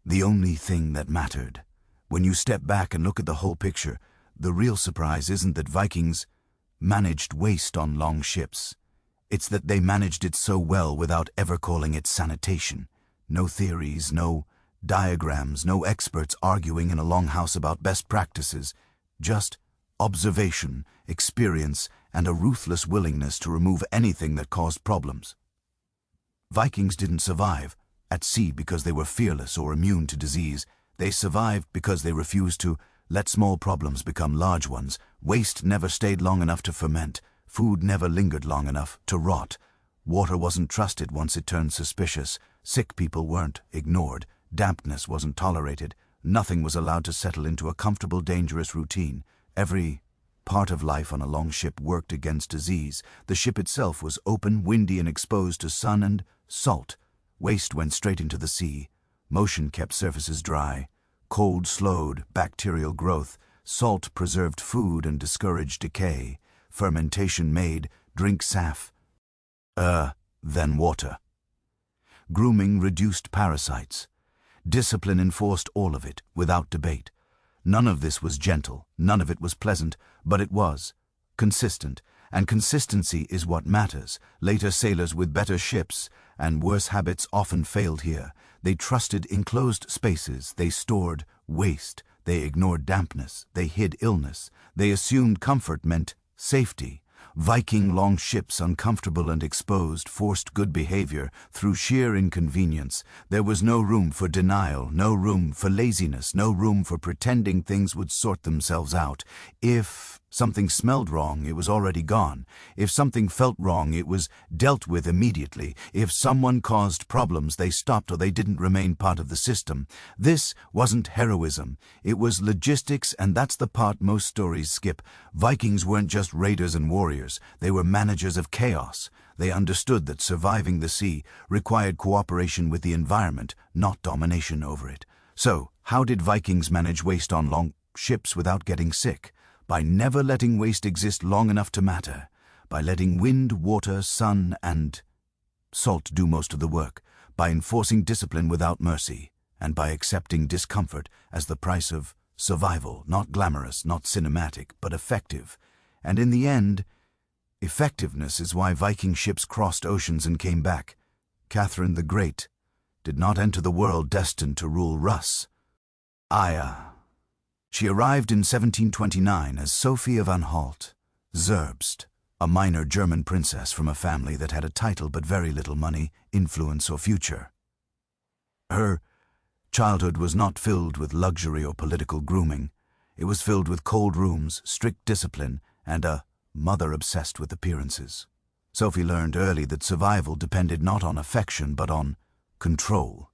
the only thing that mattered. When you step back and look at the whole picture, the real surprise isn't that Vikings managed waste on longships. It's that they managed it so well without ever calling it sanitation. No theories, no diagrams, no experts arguing in a longhouse about best practices. Just observation, experience, and a ruthless willingness to remove anything that caused problems. Vikings didn't survive at sea because they were fearless or immune to disease. They survived because they refused to let small problems become large ones. Waste never stayed long enough to ferment. Food never lingered long enough to rot. Water wasn't trusted once it turned suspicious. Sick people weren't ignored. Dampness wasn't tolerated. Nothing was allowed to settle into a comfortable, dangerous routine. Every part of life on a longship worked against disease. The ship itself was open, windy, and exposed to sun and salt. Waste went straight into the sea. Motion kept surfaces dry. Cold slowed bacterial growth. Salt preserved food and discouraged decay. Fermentation made drink safe than water. Grooming reduced parasites. Discipline enforced all of it, without debate. None of this was gentle, none of it was pleasant, but it was consistent, and consistency is what matters. Later sailors with better ships and worse habits often failed here. They trusted enclosed spaces, they stored waste, they ignored dampness, they hid illness, they assumed comfort meant safety. Viking longships, uncomfortable and exposed, forced good behavior through sheer inconvenience. There was no room for denial, no room for laziness, no room for pretending things would sort themselves out. If something smelled wrong, it was already gone. If something felt wrong, it was dealt with immediately. If someone caused problems, they stopped or they didn't remain part of the system. This wasn't heroism. It was logistics, and that's the part most stories skip. Vikings weren't just raiders and warriors. They were managers of chaos. They understood that surviving the sea required cooperation with the environment, not domination over it. So, how did Vikings manage waste on longships without getting sick? By never letting waste exist long enough to matter, by letting wind, water, sun, and salt do most of the work, by enforcing discipline without mercy, and by accepting discomfort as the price of survival, not glamorous, not cinematic, but effective. And in the end, effectiveness is why Viking ships crossed oceans and came back. Catherine the Great did not enter the world destined to rule Russ. She arrived in 1729 as Sophie of Anhalt-Zerbst, a minor German princess from a family that had a title but very little money, influence, or future. Her childhood was not filled with luxury or political grooming. It was filled with cold rooms, strict discipline, and a mother obsessed with appearances. Sophie learned early that survival depended not on affection but on control.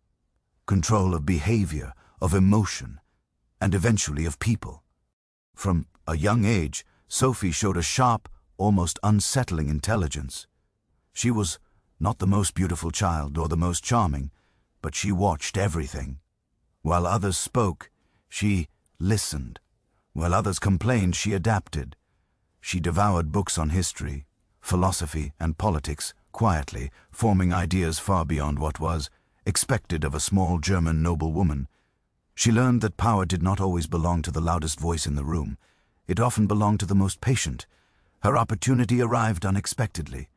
Control of behavior, of emotion, and eventually of people. From a young age, Sophie showed a sharp, almost unsettling intelligence. She was not the most beautiful child or the most charming, but she watched everything. While others spoke, she listened. While others complained, she adapted. She devoured books on history, philosophy, and politics quietly, forming ideas far beyond what was expected of a small German noblewoman. She learned that power did not always belong to the loudest voice in the room. It often belonged to the most patient. Her opportunity arrived unexpectedly.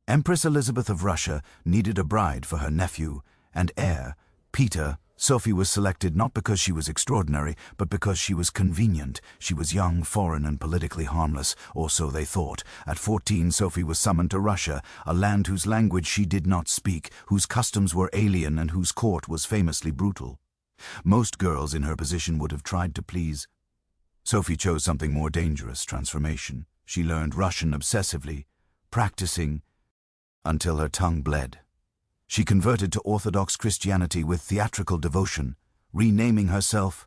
Empress Elizabeth of Russia needed a bride for her nephew and heir, Peter. Sophie was selected not because she was extraordinary, but because she was convenient. She was young, foreign, and politically harmless, or so they thought. At 14, Sophie was summoned to Russia, a land whose language she did not speak, whose customs were alien, and whose court was famously brutal. Most girls in her position would have tried to please. Sophie chose something more dangerous: transformation. She learned Russian obsessively, practicing until her tongue bled. She converted to Orthodox Christianity with theatrical devotion, renaming herself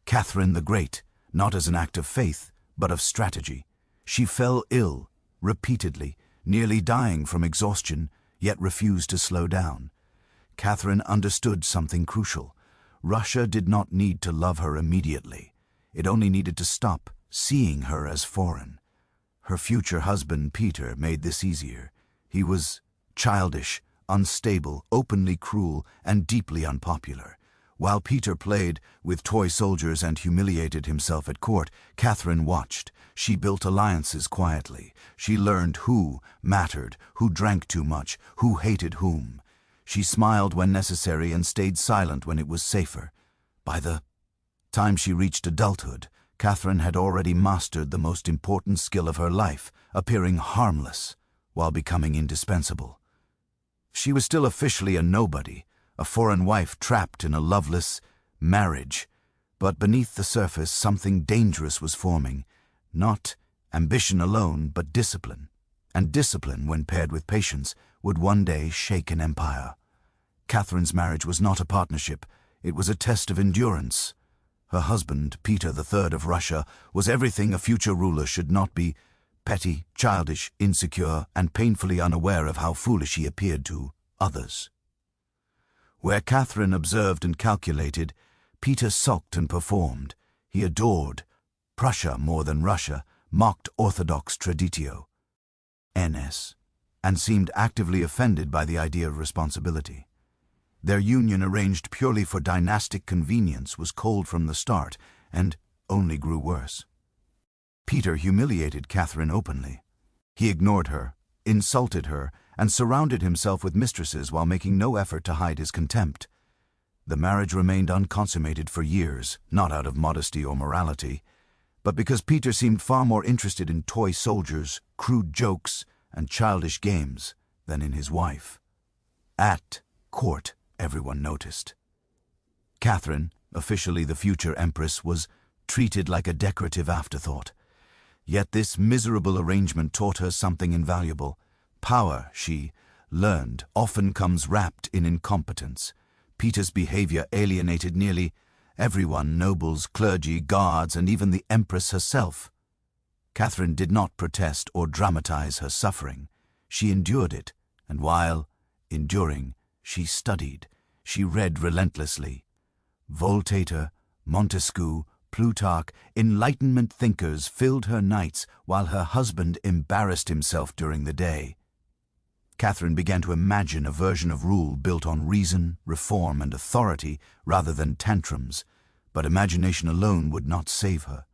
Catherine the Great, not as an act of faith, but of strategy. She fell ill repeatedly, nearly dying from exhaustion, yet refused to slow down. Catherine understood something crucial. Russia did not need to love her immediately. It only needed to stop seeing her as foreign. Her future husband, Peter, made this easier. He was childish, unstable, openly cruel, and deeply unpopular. While Peter played with toy soldiers and humiliated himself at court, Catherine watched. She built alliances quietly. She learned who mattered, who drank too much, who hated whom. She smiled when necessary and stayed silent when it was safer. By the time she reached adulthood, Catherine had already mastered the most important skill of her life, appearing harmless while becoming indispensable. She was still officially a nobody, a foreign wife trapped in a loveless marriage, but beneath the surface something dangerous was forming. Not ambition alone, but discipline. And discipline, when paired with patience, would one day shake an empire. Catherine's marriage was not a partnership, it was a test of endurance. Her husband, Peter III of Russia, was everything a future ruler should not be: petty, childish, insecure, and painfully unaware of how foolish he appeared to others. Where Catherine observed and calculated, Peter sulked and performed. He adored Prussia more than Russia, mocked Orthodox traditio, NS, and seemed actively offended by the idea of responsibility. Their union, arranged purely for dynastic convenience, was cold from the start and only grew worse. Peter humiliated Catherine openly. He ignored her, insulted her, and surrounded himself with mistresses while making no effort to hide his contempt. The marriage remained unconsummated for years, not out of modesty or morality, but because Peter seemed far more interested in toy soldiers, crude jokes, and childish games than in his wife. At court, everyone noticed. Catherine, officially the future empress, was treated like a decorative afterthought. Yet this miserable arrangement taught her something invaluable. Power, she learned, often comes wrapped in incompetence. Peter's behavior alienated nearly everyone: nobles, clergy, guards, and even the empress herself. Catherine did not protest or dramatize her suffering. She endured it, and while enduring, she studied. She read relentlessly. Voltaire, Montesquieu, Plutarch, Enlightenment thinkers filled her nights while her husband embarrassed himself during the day. Catherine began to imagine a version of rule built on reason, reform, and authority rather than tantrums. But imagination alone would not save her.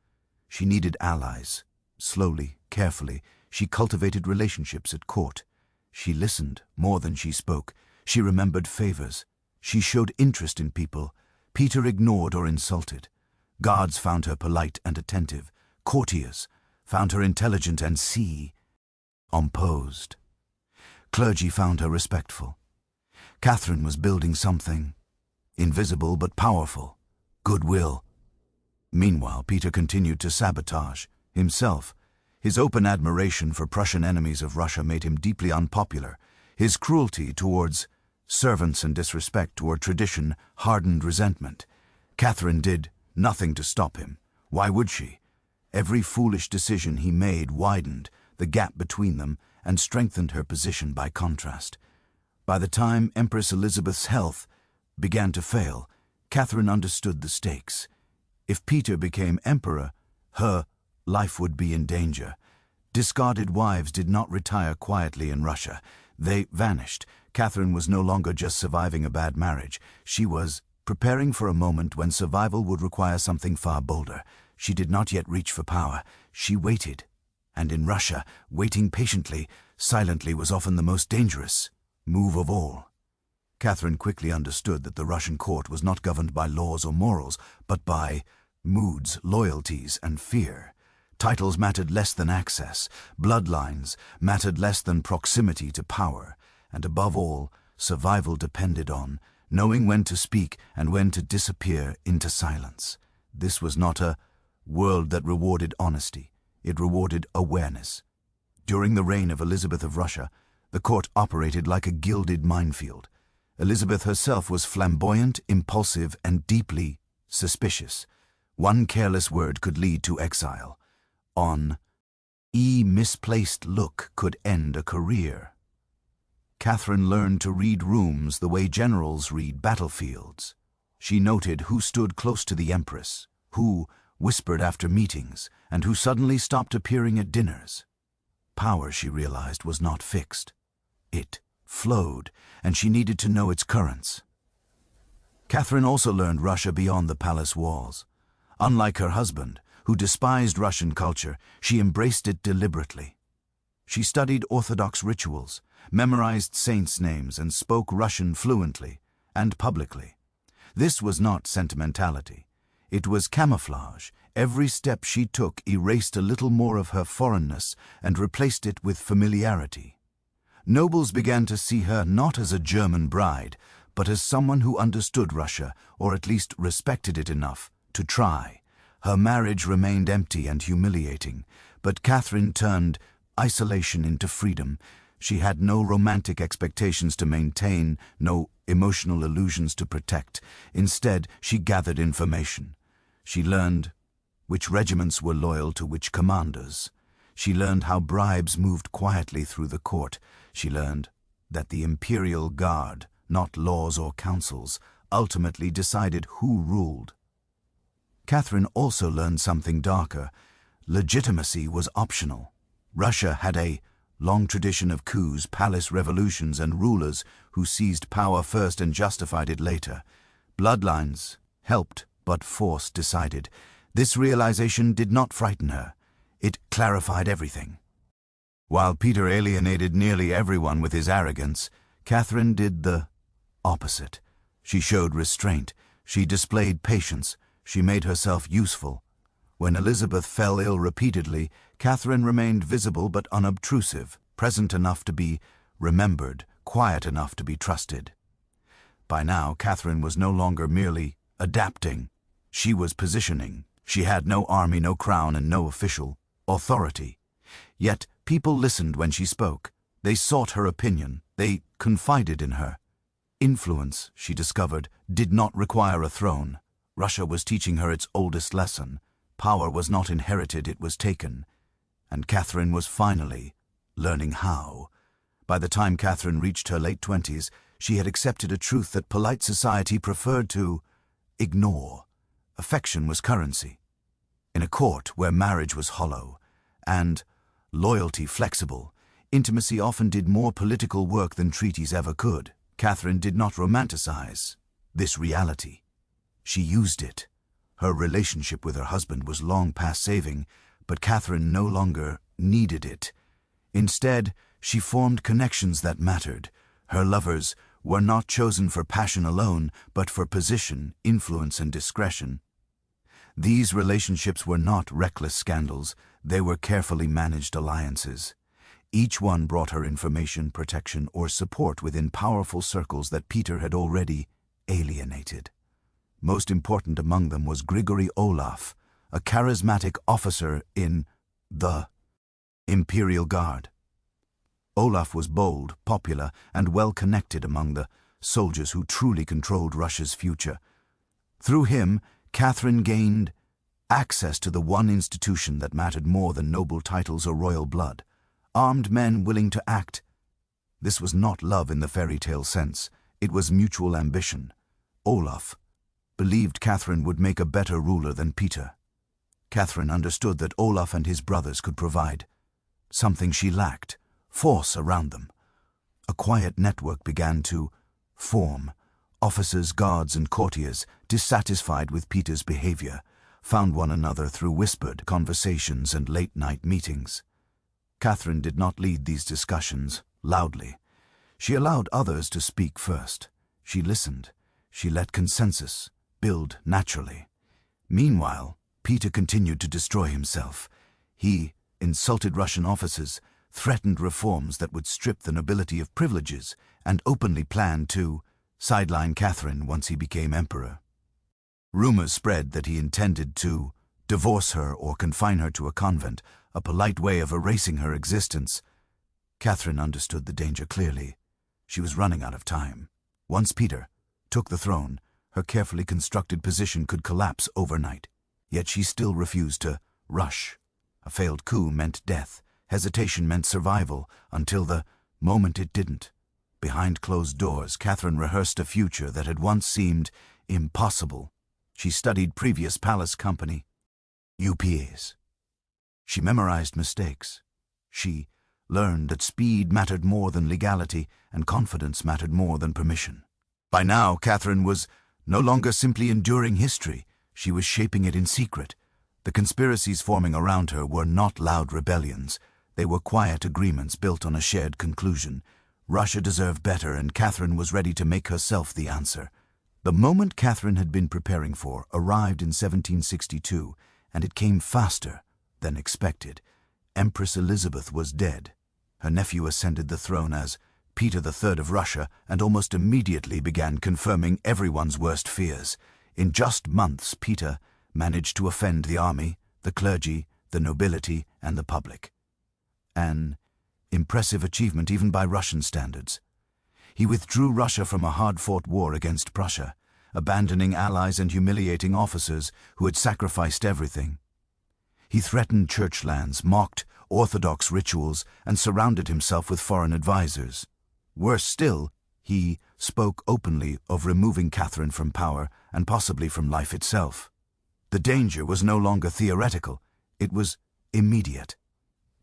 She needed allies. Slowly, carefully, she cultivated relationships at court. She listened more than she spoke. She remembered favors. She showed interest in people Peter ignored or insulted. Guards found her polite and attentive. Courtiers found her intelligent and composed. Clergy found her respectful. Catherine was building something invisible but powerful: goodwill. Meanwhile, Peter continued to sabotage himself. His open admiration for Prussian enemies of Russia made him deeply unpopular. His cruelty towards servants and disrespect toward tradition hardened resentment. Catherine did nothing to stop him. Why would she? Every foolish decision he made widened the gap between them and strengthened her position by contrast. By the time Empress Elizabeth's health began to fail, Catherine understood the stakes. If Peter became emperor, her life would be in danger. Discarded wives did not retire quietly in Russia. They vanished. Catherine was no longer just surviving a bad marriage. She was preparing for a moment when survival would require something far bolder. She did not yet reach for power. She waited. And in Russia, waiting patiently, silently was often the most dangerous move of all. Catherine quickly understood that the Russian court was not governed by laws or morals, but by moods, loyalties, and fear. Titles mattered less than access. Bloodlines mattered less than proximity to power. And above all, survival depended on knowing when to speak and when to disappear into silence. This was not a world that rewarded honesty. It rewarded awareness. During the reign of Elizabeth of Russia, the court operated like a gilded minefield. Elizabeth herself was flamboyant, impulsive, and deeply suspicious. One careless word could lead to exile. Misplaced look could end a career. Catherine learned to read rooms the way generals read battlefields. She noted who stood close to the Empress, who whispered after meetings, and who suddenly stopped appearing at dinners. Power, she realized, was not fixed. It flowed, and she needed to know its currents. Catherine also learned Russia beyond the palace walls. Unlike her husband, who despised Russian culture, she embraced it deliberately. She studied Orthodox rituals, memorized saints' names, and spoke Russian fluently and publicly. This was not sentimentality. It was camouflage. Every step she took erased a little more of her foreignness and replaced it with familiarity. Nobles began to see her not as a German bride, but as someone who understood Russia, or at least respected it enough to try. Her marriage remained empty and humiliating, but Catherine turned isolation into freedom. She had no romantic expectations to maintain, no emotional illusions to protect. Instead, she gathered information. She learned which regiments were loyal to which commanders. She learned how bribes moved quietly through the court. She learned that the imperial guard, not laws or councils, ultimately decided who ruled. Catherine also learned something darker. Legitimacy was optional. Russia had a long tradition of coups, palace revolutions, and rulers who seized power first and justified it later. Bloodlines helped, but force decided. This realization did not frighten her. It clarified everything. While Peter alienated nearly everyone with his arrogance, Catherine did the opposite. She showed restraint. She displayed patience. She made herself useful. When Elizabeth fell ill repeatedly, Catherine remained visible but unobtrusive, present enough to be remembered, quiet enough to be trusted. By now, Catherine was no longer merely adapting. She was positioning. She had no army, no crown, and no official authority. Yet people listened when she spoke. They sought her opinion. They confided in her. Influence, she discovered, did not require a throne. Russia was teaching her its oldest lesson. Power was not inherited, it was taken. And Catherine was finally learning how. By the time Catherine reached her late 20s, she had accepted a truth that polite society preferred to ignore. Affection was currency. In a court where marriage was hollow and loyalty flexible, intimacy often did more political work than treaties ever could. Catherine did not romanticize this reality. She used it. Her relationship with her husband was long past saving, but Catherine no longer needed it. Instead, she formed connections that mattered. Her lovers were not chosen for passion alone, but for position, influence, and discretion. These relationships were not reckless scandals. They were carefully managed alliances. Each one brought her information, protection, or support within powerful circles that Peter had already alienated. Most important among them was Grigory Olaf, a charismatic officer in the Imperial Guard. Olaf was bold, popular, and well-connected among the soldiers who truly controlled Russia's future. Through him, Catherine gained access to the one institution that mattered more than noble titles or royal blood: armed men willing to act. This was not love in the fairy tale sense. It was mutual ambition. Olaf believed Catherine would make a better ruler than Peter. Catherine understood that Olaf and his brothers could provide something she lacked: force around them. A quiet network began to form. Officers, guards, and courtiers, dissatisfied with Peter's behavior, found one another through whispered conversations and late-night meetings. Catherine did not lead these discussions loudly. She allowed others to speak first. She listened. She let consensus build naturally. Meanwhile, Peter continued to destroy himself. He insulted Russian officers, threatened reforms that would strip the nobility of privileges, and openly planned to sideline Catherine once he became emperor. Rumors spread that he intended to divorce her or confine her to a convent, a polite way of erasing her existence. Catherine understood the danger clearly. She was running out of time. Once Peter took the throne, her carefully constructed position could collapse overnight. Yet she still refused to rush. A failed coup meant death. Hesitation meant survival, until the moment it didn't. Behind closed doors, Catherine rehearsed a future that had once seemed impossible. She studied previous palace company UPAs. She memorized mistakes. She learned that speed mattered more than legality, and confidence mattered more than permission. By now, Catherine was no longer simply enduring history. She was shaping it in secret. The conspiracies forming around her were not loud rebellions. They were quiet agreements built on a shared conclusion. Russia deserved better, and Catherine was ready to make herself the answer. The moment Catherine had been preparing for arrived in 1762, and it came faster than expected. Empress Elizabeth was dead. Her nephew ascended the throne as Peter III of Russia, and almost immediately began confirming everyone's worst fears. In just months, Peter managed to offend the army, the clergy, the nobility, and the public. An impressive achievement even by Russian standards. He withdrew Russia from a hard-fought war against Prussia, abandoning allies and humiliating officers who had sacrificed everything. He threatened church lands, mocked Orthodox rituals, and surrounded himself with foreign advisors. Worse still, he spoke openly of removing Catherine from power and possibly from life itself. The danger was no longer theoretical, it was immediate.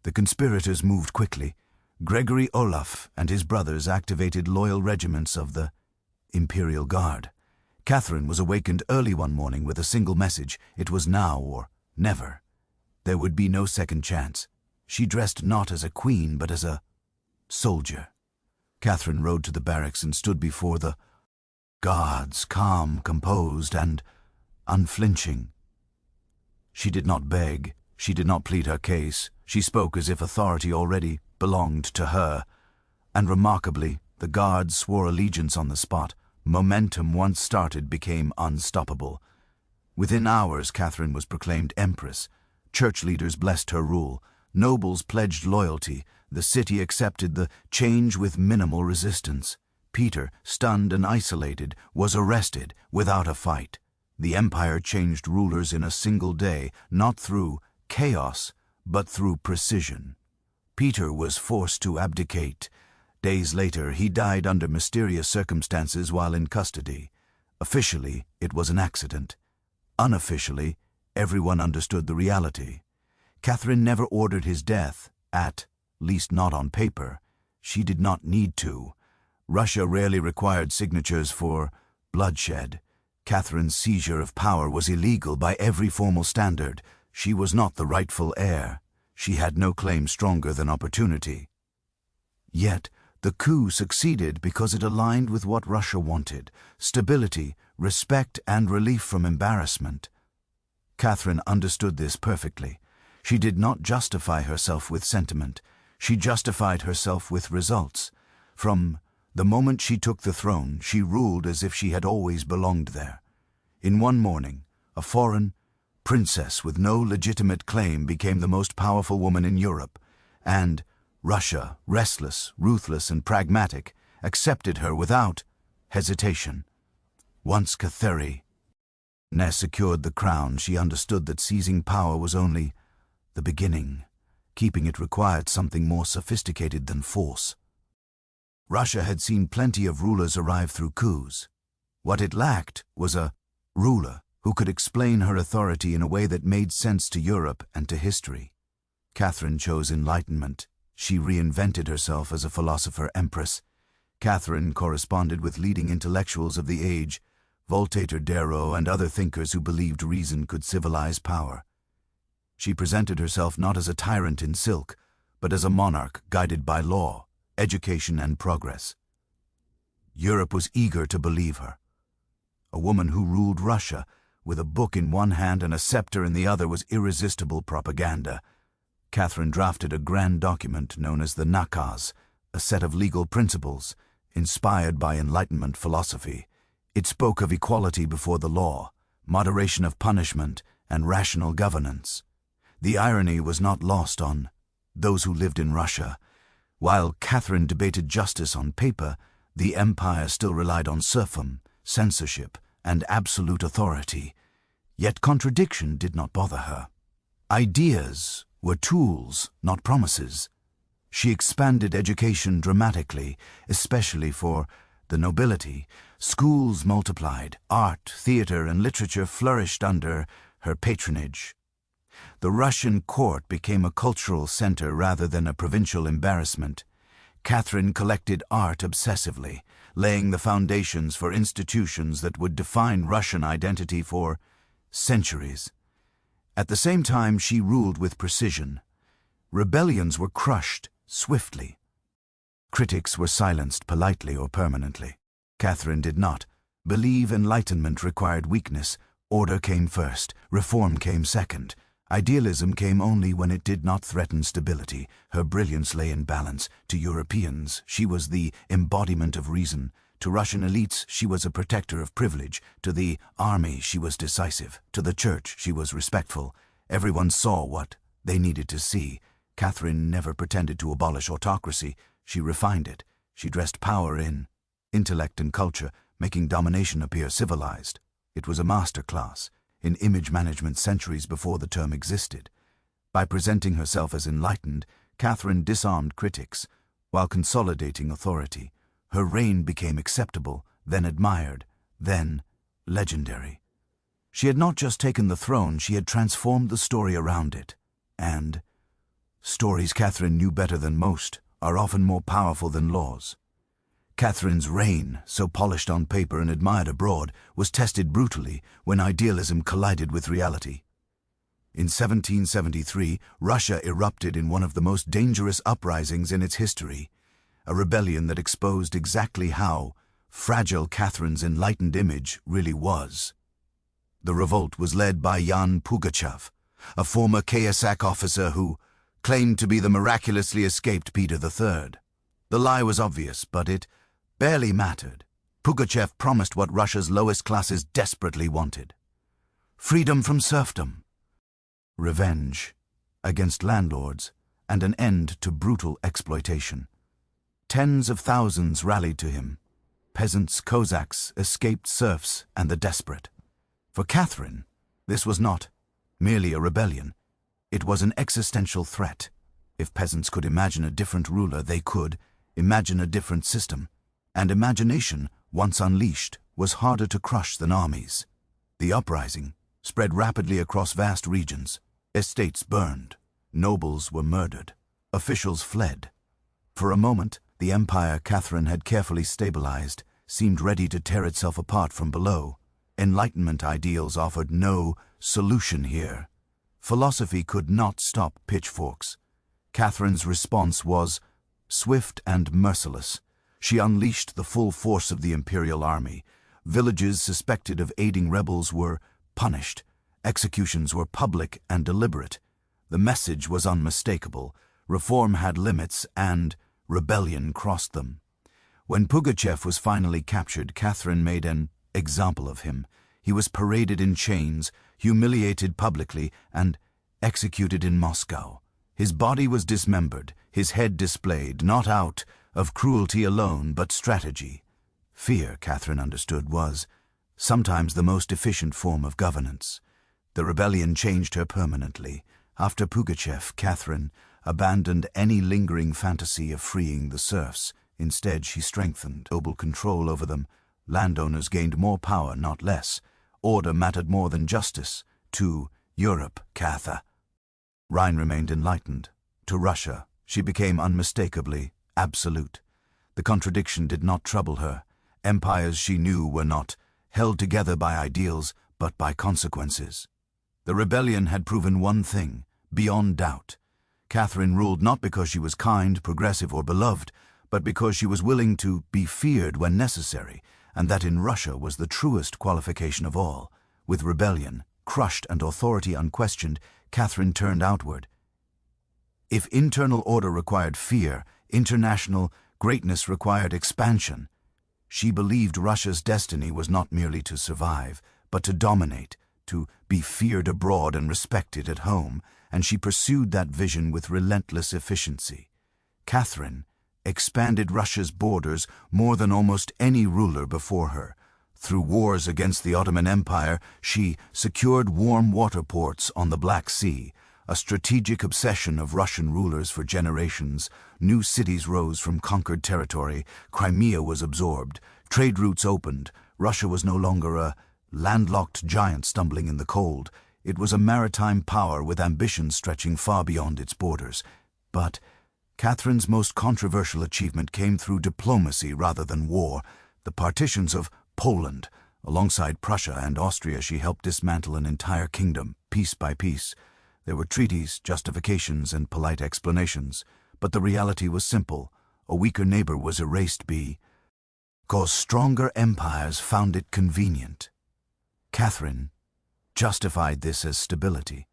The conspirators moved quickly. Gregory Olaf and his brothers activated loyal regiments of the Imperial Guard. Catherine was awakened early one morning with a single message: it was now or never. There would be no second chance. She dressed not as a queen, but as a soldier. Catherine rode to the barracks and stood before the guards, calm, composed, and unflinching. She did not beg. She did not plead her case. She spoke as if authority already belonged to her. And remarkably, the guards swore allegiance on the spot. Momentum once started became unstoppable. Within hours, Catherine was proclaimed empress. Church leaders blessed her rule. Nobles pledged loyalty. The city accepted the change with minimal resistance. Peter, stunned and isolated, was arrested without a fight. The empire changed rulers in a single day, not through chaos, but through precision. Peter was forced to abdicate. Days later, he died under mysterious circumstances while in custody. Officially, it was an accident. Unofficially, everyone understood the reality. Catherine never ordered his death, at least not on paper. She did not need to. Russia rarely required signatures for bloodshed. Catherine's seizure of power was illegal by every formal standard. She was not the rightful heir. She had no claim stronger than opportunity. Yet, the coup succeeded because it aligned with what Russia wanted: stability, respect, and relief from embarrassment. Catherine understood this perfectly. She did not justify herself with sentiment. She justified herself with results. From the moment she took the throne, she ruled as if she had always belonged there. In one morning, a foreign princess with no legitimate claim became the most powerful woman in Europe, and Russia, restless, ruthless, and pragmatic, accepted her without hesitation. Once Catherine secured the crown, she understood that seizing power was only the beginning. Keeping it required something more sophisticated than force. Russia had seen plenty of rulers arrive through coups. What it lacked was a ruler who could explain her authority in a way that made sense to Europe and to history. Catherine chose enlightenment. She reinvented herself as a philosopher empress. Catherine corresponded with leading intellectuals of the age, Voltaire, Diderot, and other thinkers who believed reason could civilize power. She presented herself not as a tyrant in silk, but as a monarch guided by law, education, and progress. Europe was eager to believe her. A woman who ruled Russia, with a book in one hand and a scepter in the other, was irresistible propaganda. Catherine drafted a grand document known as the Nakaz, a set of legal principles, inspired by Enlightenment philosophy. It spoke of equality before the law, moderation of punishment, and rational governance. The irony was not lost on those who lived in Russia. While Catherine debated justice on paper, the empire still relied on serfdom, censorship, and absolute authority. Yet contradiction did not bother her. Ideas were tools, not promises. She expanded education dramatically, especially for the nobility. Schools multiplied, art, theater, and literature flourished under her patronage. The Russian court became a cultural center rather than a provincial embarrassment. Catherine collected art obsessively, laying the foundations for institutions that would define Russian identity for centuries. At the same time, she ruled with precision. Rebellions were crushed swiftly. Critics were silenced politely or permanently. Catherine did not believe enlightenment required weakness. Order came first, reform came second. Idealism came only when it did not threaten stability. Her brilliance lay in balance. To Europeans, she was the embodiment of reason. To Russian elites, she was a protector of privilege. To the army, she was decisive. To the church, she was respectful. Everyone saw what they needed to see. Catherine never pretended to abolish autocracy. She refined it. She dressed power in intellect and culture, making domination appear civilized. It was a masterclass in image management centuries before the term existed. By presenting herself as enlightened, Catherine disarmed critics while consolidating authority. Her reign became acceptable, then admired, then legendary. She had not just taken the throne, she had transformed the story around it. And stories Catherine knew better than most are often more powerful than laws. Catherine's reign, so polished on paper and admired abroad, was tested brutally when idealism collided with reality. In 1773, Russia erupted in one of the most dangerous uprisings in its history, a rebellion that exposed exactly how fragile Catherine's enlightened image really was. The revolt was led by Yan Pugachev, a former KSAK officer who claimed to be the miraculously escaped Peter III. The lie was obvious, but it barely mattered. Pugachev promised what Russia's lowest classes desperately wanted: freedom from serfdom, revenge against landlords, and an end to brutal exploitation. Tens of thousands rallied to him: peasants, Cossacks, escaped serfs, and the desperate. For Catherine, this was not merely a rebellion. It was an existential threat. If peasants could imagine a different ruler, they could imagine a different system. And imagination, once unleashed, was harder to crush than armies. The uprising spread rapidly across vast regions. Estates burned. Nobles were murdered. Officials fled. For a moment, the empire Catherine had carefully stabilized seemed ready to tear itself apart from below. Enlightenment ideals offered no solution here. Philosophy could not stop pitchforks. Catherine's response was swift and merciless. She unleashed the full force of the imperial army. Villages suspected of aiding rebels were punished. Executions were public and deliberate. The message was unmistakable. Reform had limits, and rebellion crossed them. When Pugachev was finally captured, Catherine made an example of him. He was paraded in chains, humiliated publicly, and executed in Moscow. His body was dismembered, his head displayed, not out of cruelty alone, but strategy. Fear, Catherine understood, was sometimes the most efficient form of governance. The rebellion changed her permanently. After Pugachev, Catherine abandoned any lingering fantasy of freeing the serfs. Instead, she strengthened global control over them. Landowners gained more power, not less. Order mattered more than justice. To Europe, Cather Rhine remained enlightened. To Russia, she became unmistakably absolute. The contradiction did not trouble her. Empires, she knew, were not held together by ideals, but by consequences. The rebellion had proven one thing, beyond doubt. Catherine ruled not because she was kind, progressive, or beloved, but because she was willing to be feared when necessary, and that in Russia was the truest qualification of all. With rebellion crushed and authority unquestioned, Catherine turned outward. If internal order required fear, international greatness required expansion. She believed Russia's destiny was not merely to survive, but to dominate, to be feared abroad and respected at home, and she pursued that vision with relentless efficiency. Catherine expanded Russia's borders more than almost any ruler before her. Through wars against the Ottoman Empire, she secured warm water ports on the Black Sea, a strategic obsession of Russian rulers for generations. New cities rose from conquered territory, Crimea was absorbed, trade routes opened. Russia was no longer a landlocked giant stumbling in the cold. It was a maritime power with ambitions stretching far beyond its borders. But Catherine's most controversial achievement came through diplomacy rather than war. The partitions of Poland, alongside Prussia and Austria, she helped dismantle an entire kingdom, piece by piece. There were treaties, justifications, and polite explanations, but the reality was simple. A weaker neighbor was erased because stronger empires found it convenient. Catherine justified this as stability.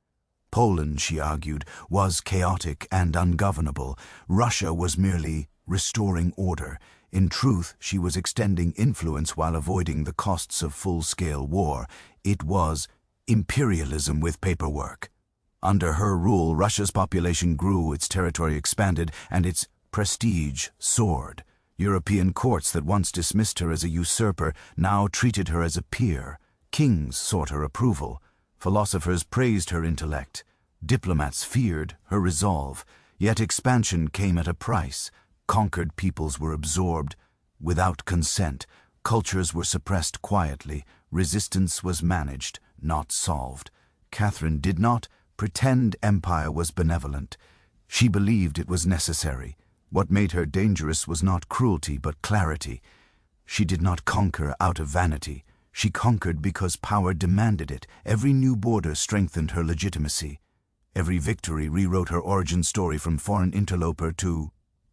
Poland, she argued, was chaotic and ungovernable. Russia was merely restoring order. In truth, she was extending influence while avoiding the costs of full-scale war. It was imperialism with paperwork. Under her rule, Russia's population grew, its territory expanded, and its prestige soared. European courts that once dismissed her as a usurper now treated her as a peer. Kings sought her approval. Philosophers praised her intellect. Diplomats feared her resolve. Yet expansion came at a price. Conquered peoples were absorbed without consent. Cultures were suppressed quietly. Resistance was managed, not solved. Catherine did not pretend empire was benevolent. She believed it was necessary. What made her dangerous was not cruelty, but clarity. She did not conquer out of vanity. She conquered because power demanded it. Every new border strengthened her legitimacy. Every victory rewrote her origin story from foreign interloper to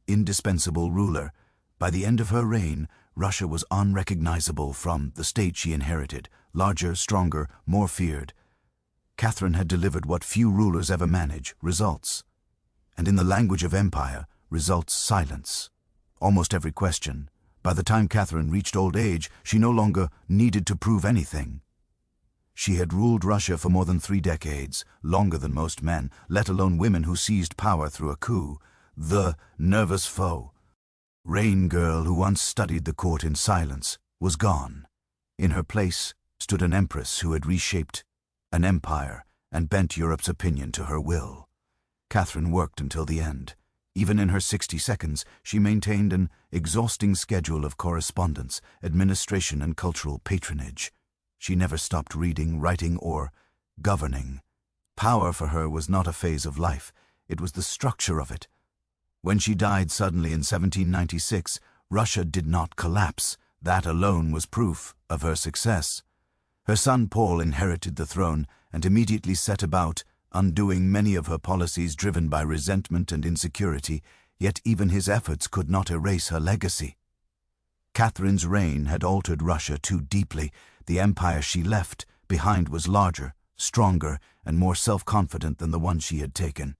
indispensable ruler. By the end of her reign, Russia was unrecognizable from the state she inherited, larger, stronger, more feared. Catherine had delivered what few rulers ever manage, results. And in the language of empire, results silence. Almost every question. By the time Catherine reached old age, she no longer needed to prove anything. She had ruled Russia for more than 3 decades, longer than most men, let alone women who seized power through a coup. The nervous foe, rain girl who once studied the court in silence, was gone. In her place stood an empress who had reshaped an empire and bent Europe's opinion to her will. Catherine worked until the end. Even in her 60 seconds, she maintained an exhausting schedule of correspondence, administration, and cultural patronage. She never stopped reading, writing, or governing. Power for her was not a phase of life. It was the structure of it. When she died suddenly in 1796, Russia did not collapse. That alone was proof of her success. Her son Paul inherited the throne and immediately set about undoing many of her policies driven by resentment and insecurity, yet even his efforts could not erase her legacy. Catherine's reign had altered Russia too deeply. The empire she left behind was larger, stronger, and more self-confident than the one she had taken.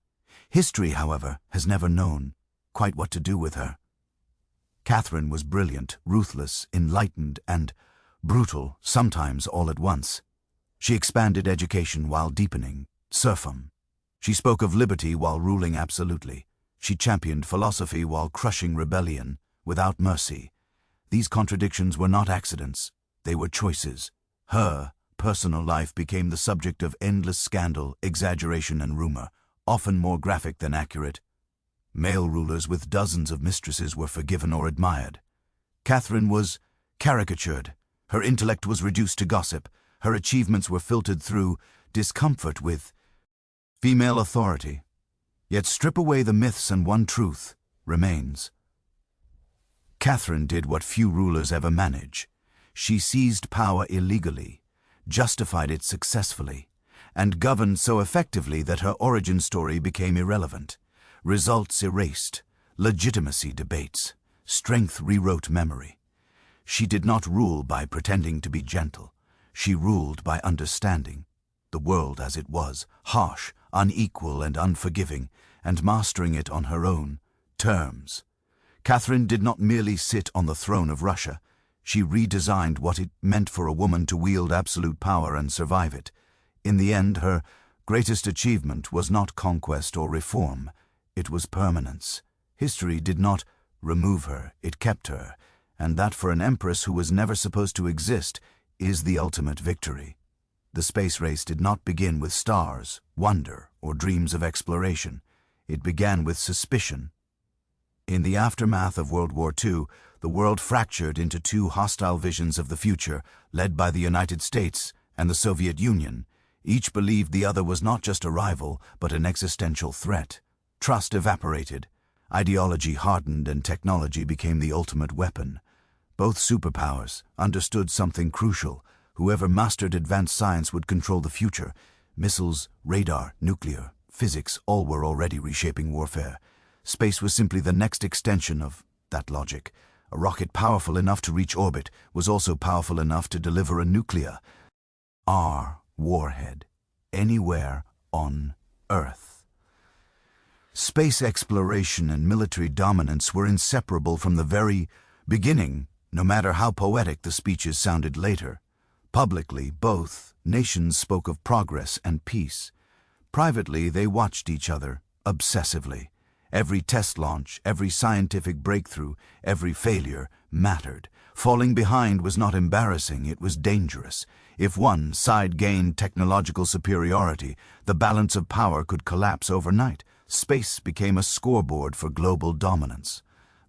History, however, has never known quite what to do with her. Catherine was brilliant, ruthless, enlightened, and brutal, sometimes all at once. She expanded education while deepening serfdom. She spoke of liberty while ruling absolutely. She championed philosophy while crushing rebellion without mercy. These contradictions were not accidents. They were choices. Her personal life became the subject of endless scandal, exaggeration, and rumor, often more graphic than accurate. Male rulers with dozens of mistresses were forgiven or admired. Catherine was caricatured. Her intellect was reduced to gossip. Her achievements were filtered through discomfort with female authority. Yet strip away the myths and one truth remains. Catherine did what few rulers ever manage. She seized power illegally, justified it successfully, and governed so effectively that her origin story became irrelevant. Results erased, legitimacy debates, strength rewrote memory. She did not rule by pretending to be gentle. She ruled by understanding the world as it was, harsh, unequal, and unforgiving, and mastering it on her own terms. Catherine did not merely sit on the throne of Russia. She redesigned what it meant for a woman to wield absolute power and survive it. In the end, her greatest achievement was not conquest or reform. It was permanence. History did not remove her, it kept her, and that for an empress who was never supposed to exist is the ultimate victory. The space race did not begin with stars, wonder, or dreams of exploration. It began with suspicion. In the aftermath of World War II, the world fractured into two hostile visions of the future, led by the United States and the Soviet Union. Each believed the other was not just a rival, but an existential threat. Trust evaporated. Ideology hardened, and technology became the ultimate weapon. Both superpowers understood something crucial. Whoever mastered advanced science would control the future. Missiles, radar, nuclear, physics, all were already reshaping warfare. Space was simply the next extension of that logic. A rocket powerful enough to reach orbit was also powerful enough to deliver a nuclear warhead anywhere on Earth. Space exploration and military dominance were inseparable from the very beginning, no matter how poetic the speeches sounded later. Publicly, both nations spoke of progress and peace. Privately, they watched each other obsessively. Every test launch, every scientific breakthrough, every failure mattered. Falling behind was not embarrassing, it was dangerous. If one side gained technological superiority, the balance of power could collapse overnight. Space became a scoreboard for global dominance.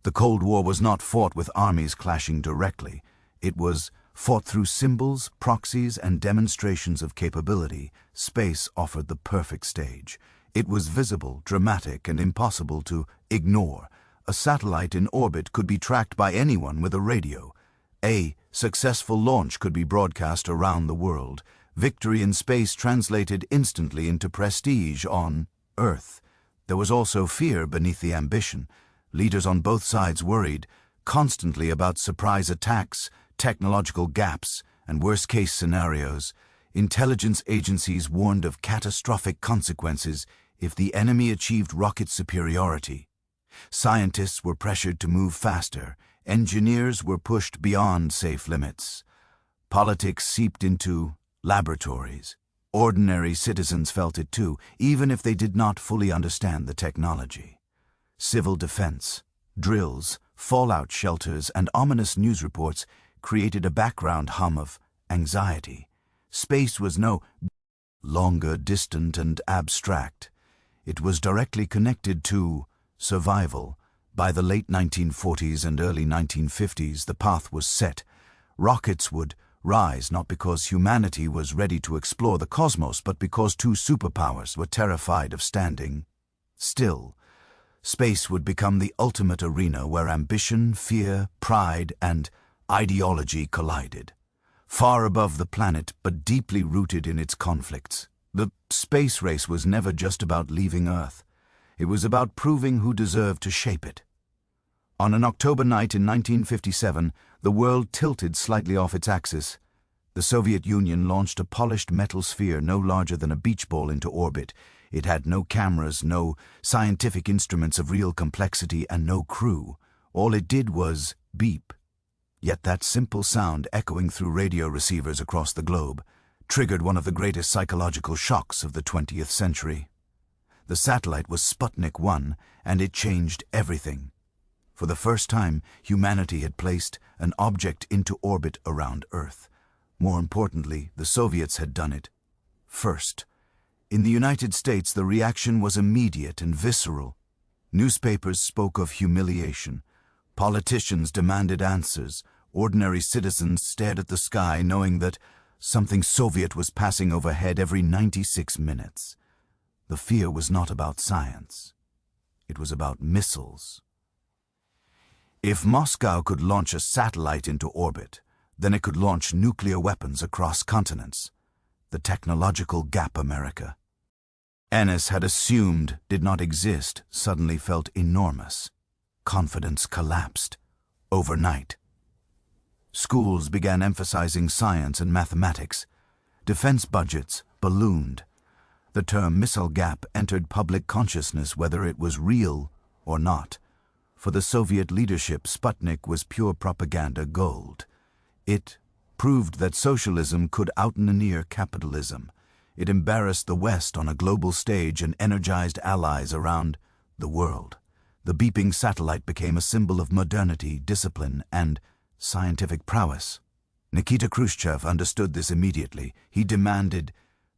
The Cold War was not fought with armies clashing directly. It was fought through symbols, proxies, and demonstrations of capability. Space offered the perfect stage. It was visible, dramatic, and impossible to ignore. A satellite in orbit could be tracked by anyone with a radio. A successful launch could be broadcast around the world. Victory in space translated instantly into prestige on Earth. There was also fear beneath the ambition. Leaders on both sides worried constantly about surprise attacks, technological gaps, and worst-case scenarios. Intelligence agencies warned of catastrophic consequences if the enemy achieved rocket superiority. Scientists were pressured to move faster. Engineers were pushed beyond safe limits. Politics seeped into laboratories. Ordinary citizens felt it too, even if they did not fully understand the technology. Civil defense, drills, fallout shelters, and ominous news reports created a background hum of anxiety. Space was no longer distant and abstract. It was directly connected to survival. By the late 1940s and early 1950s, the path was set. Rockets would rise not because humanity was ready to explore the cosmos, but because two superpowers were terrified of standing still. Space would become the ultimate arena where ambition, fear, pride, and ideology collided. Far above the planet, but deeply rooted in its conflicts. The space race was never just about leaving Earth. It was about proving who deserved to shape it. On an October night in 1957, the world tilted slightly off its axis. The Soviet Union launched a polished metal sphere no larger than a beach ball into orbit. It had no cameras, no scientific instruments of real complexity, and no crew. All it did was beep. Yet that simple sound, echoing through radio receivers across the globe, triggered one of the greatest psychological shocks of the 20th century. The satellite was Sputnik 1, and it changed everything. For the first time, humanity had placed an object into orbit around Earth. More importantly, the Soviets had done it first. In the United States, the reaction was immediate and visceral. Newspapers spoke of humiliation. Politicians demanded answers. Ordinary citizens stared at the sky, knowing that something Soviet was passing overhead every 96 minutes. The fear was not about science. It was about missiles. If Moscow could launch a satellite into orbit, then it could launch nuclear weapons across continents. The technological gap America Ennis had assumed did not exist suddenly felt enormous. Confidence collapsed overnight. Schools began emphasizing science and mathematics. Defense budgets ballooned. The term missile gap entered public consciousness whether it was real or not. For the Soviet leadership, Sputnik was pure propaganda gold. It proved that socialism could out-engineer capitalism. It embarrassed the West on a global stage and energized allies around the world. The beeping satellite became a symbol of modernity, discipline, and scientific prowess. Nikita Khrushchev understood this immediately. He demanded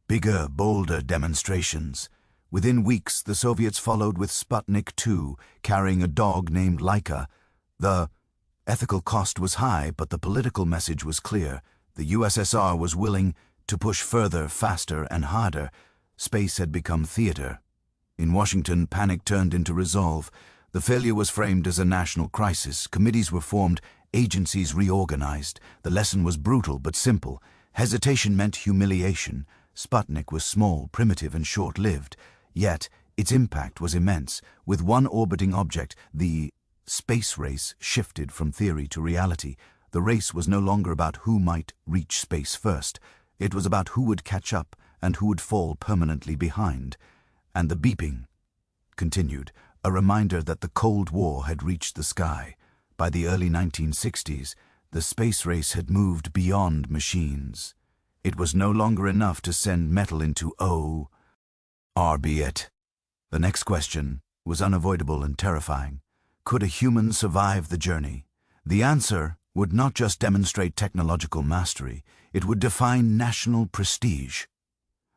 bigger, bolder demonstrations. Within weeks, the Soviets followed with Sputnik 2, carrying a dog named Laika. The ethical cost was high, but the political message was clear. The USSR was willing to push further, faster, and harder. Space had become theater. In Washington, panic turned into resolve. The failure was framed as a national crisis. Committees were formed, agencies reorganized. The lesson was brutal but simple. Hesitation meant humiliation. Sputnik was small, primitive, and short-lived. Yet, its impact was immense. With one orbiting object, the space race shifted from theory to reality. The race was no longer about who might reach space first. It was about who would catch up and who would fall permanently behind. And the beeping continued, a reminder that the Cold War had reached the sky. By the early 1960s, the space race had moved beyond machines. It was no longer enough to send metal into orbit. The next question was unavoidable and terrifying. Could a human survive the journey? The answer would not just demonstrate technological mastery, it would define national prestige.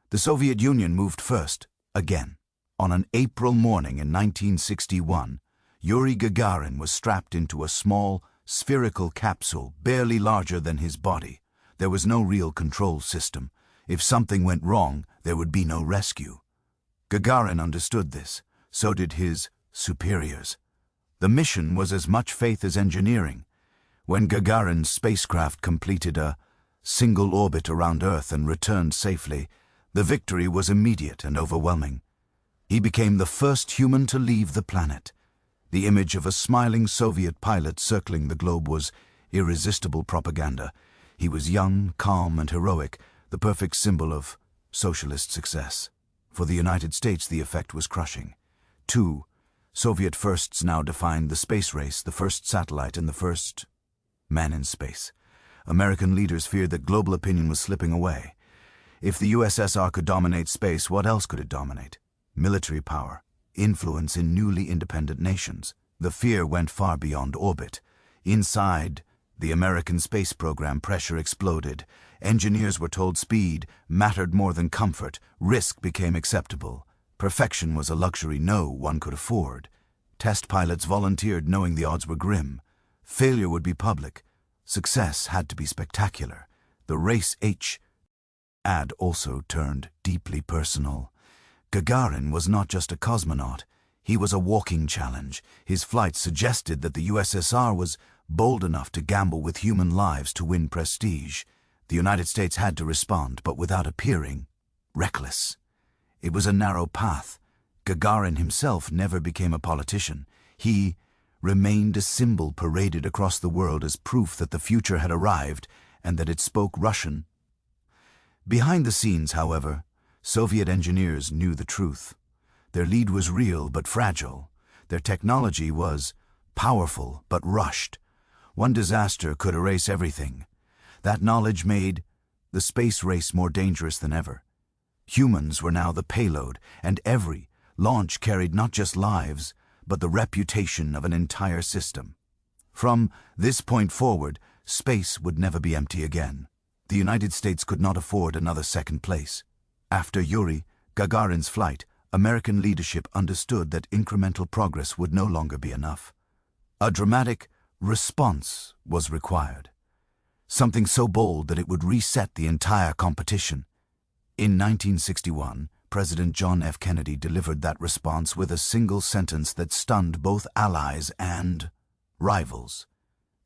The Soviet Union moved first, again. On an April morning in 1961, Yuri Gagarin was strapped into a small, spherical capsule barely larger than his body. There was no real control system. If something went wrong, there would be no rescue. Gagarin understood this. So did his superiors. The mission was as much faith as engineering. When Gagarin's spacecraft completed a single orbit around Earth and returned safely, the victory was immediate and overwhelming. He became the first human to leave the planet. The image of a smiling Soviet pilot circling the globe was irresistible propaganda. He was young, calm, and heroic, the perfect symbol of socialist success. For the United States, the effect was crushing. 2 Soviet firsts now defined the space race, the first satellite and the first man in space. American leaders feared that global opinion was slipping away. If the USSR could dominate space, what else could it dominate? Military power, influence in newly independent nations. The fear went far beyond orbit. Inside the American space program, pressure exploded. Engineers were told speed mattered more than comfort. Risk became acceptable. Perfection was a luxury no one could afford. Test pilots volunteered knowing the odds were grim. Failure would be public. Success had to be spectacular. The race ad also turned deeply personal. Gagarin was not just a cosmonaut. He was a walking challenge. His flight suggested that the USSR was bold enough to gamble with human lives to win prestige. The United States had to respond, but without appearing reckless. It was a narrow path. Gagarin himself never became a politician. He remained a symbol paraded across the world as proof that the future had arrived and that it spoke Russian. Behind the scenes, however, Soviet engineers knew the truth. Their lead was real but fragile. Their technology was powerful but rushed. One disaster could erase everything. That knowledge made the space race more dangerous than ever. Humans were now the payload, and every launch carried not just lives, but the reputation of an entire system. From this point forward, space would never be empty again. The United States could not afford another second place. After Yuri Gagarin's flight, American leadership understood that incremental progress would no longer be enough. A dramatic response was required. Something so bold that it would reset the entire competition. In 1961, President John F. Kennedy delivered that response with a single sentence that stunned both allies and Rivals.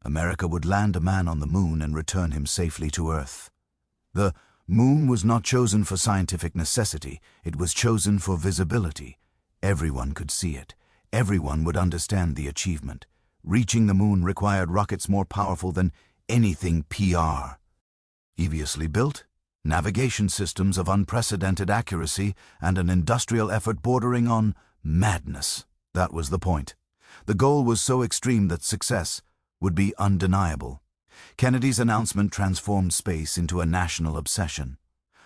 America would land a man on the moon and return him safely to Earth. The moon was not chosen for scientific necessity, it was chosen for visibility. Everyone could see it. Everyone would understand the achievement. Reaching the moon required rockets more powerful than anything PR. Deviously built, navigation systems of unprecedented accuracy, and an industrial effort bordering on madness. That was the point. The goal was so extreme that success would be undeniable. Kennedy's announcement transformed space into a national obsession.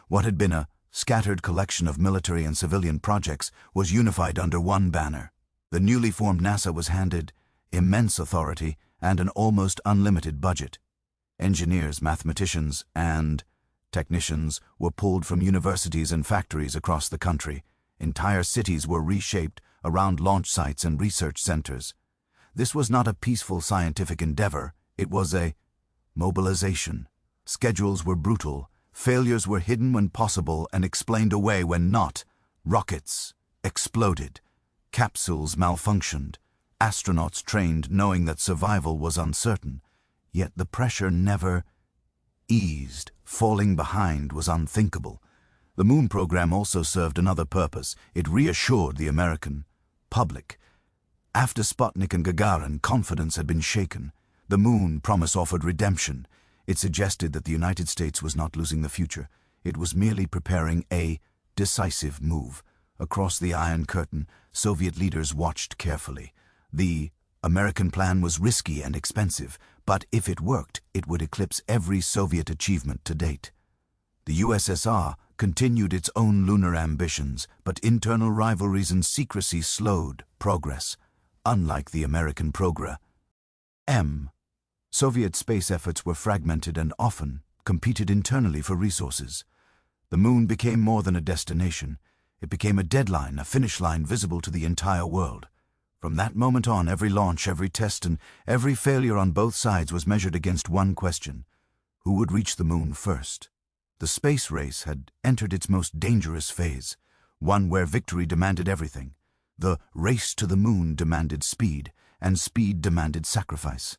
What had been a scattered collection of military and civilian projects was unified under one banner. The newly formed NASA was handed immense authority and an almost unlimited budget. Engineers, mathematicians, and technicians were pulled from universities and factories across the country. Entire cities were reshaped around launch sites and research centers. This was not a peaceful scientific endeavor, it was a mobilization. Schedules were brutal, failures were hidden when possible and explained away when not. Rockets exploded, capsules malfunctioned, astronauts trained knowing that survival was uncertain. Yet the pressure never eased. Falling behind was unthinkable. The moon program also served another purpose. It reassured the American public. After Sputnik and Gagarin, confidence had been shaken. The moon promise offered redemption. It suggested that the United States was not losing the future. It was merely preparing a decisive move. Across the Iron Curtain, Soviet leaders watched carefully. The American plan was risky and expensive, but if it worked, it would eclipse every Soviet achievement to date. The USSR continued its own lunar ambitions, but internal rivalries and secrecy slowed progress, unlike the American program. Soviet space efforts were fragmented and often competed internally for resources. The moon became more than a destination. It became a deadline, a finish line visible to the entire world. From that moment on, every launch, every test, and every failure on both sides was measured against one question: who would reach the moon first? The space race had entered its most dangerous phase, one where victory demanded everything. The race to the moon demanded speed, and speed demanded sacrifice.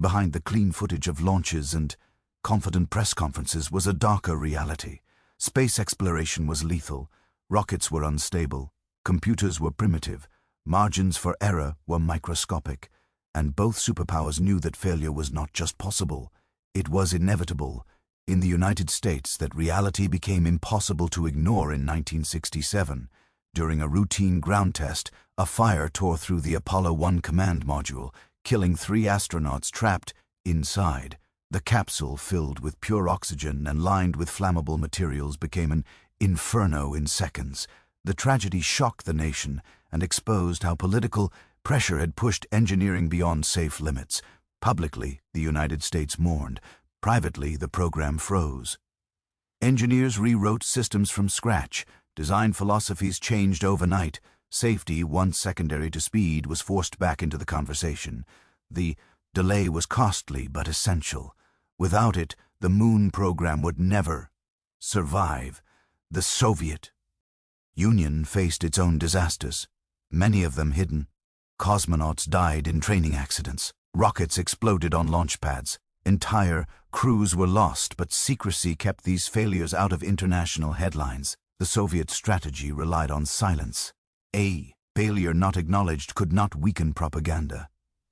Behind the clean footage of launches and confident press conferences was a darker reality. Space exploration was lethal, rockets were unstable, computers were primitive, margins for error were microscopic, and both superpowers knew that failure was not just possible, it was inevitable. In the United States, that reality became impossible to ignore in 1967. During a routine ground test, a fire tore through the Apollo 1 command module, killing 3 astronauts trapped inside. The capsule, filled with pure oxygen and lined with flammable materials, became an inferno in seconds. The tragedy shocked the nation and exposed how political pressure had pushed engineering beyond safe limits. Publicly, the United States mourned. Privately, the program froze. Engineers rewrote systems from scratch. Design philosophies changed overnight. Safety, once secondary to speed, was forced back into the conversation. The delay was costly but essential. Without it, the moon program would never survive. The Soviet Union faced its own disasters, many of them hidden. Cosmonauts died in training accidents. Rockets exploded on launch pads. Entire crews were lost, but secrecy kept these failures out of international headlines. The Soviet strategy relied on silence. A failure not acknowledged could not weaken propaganda.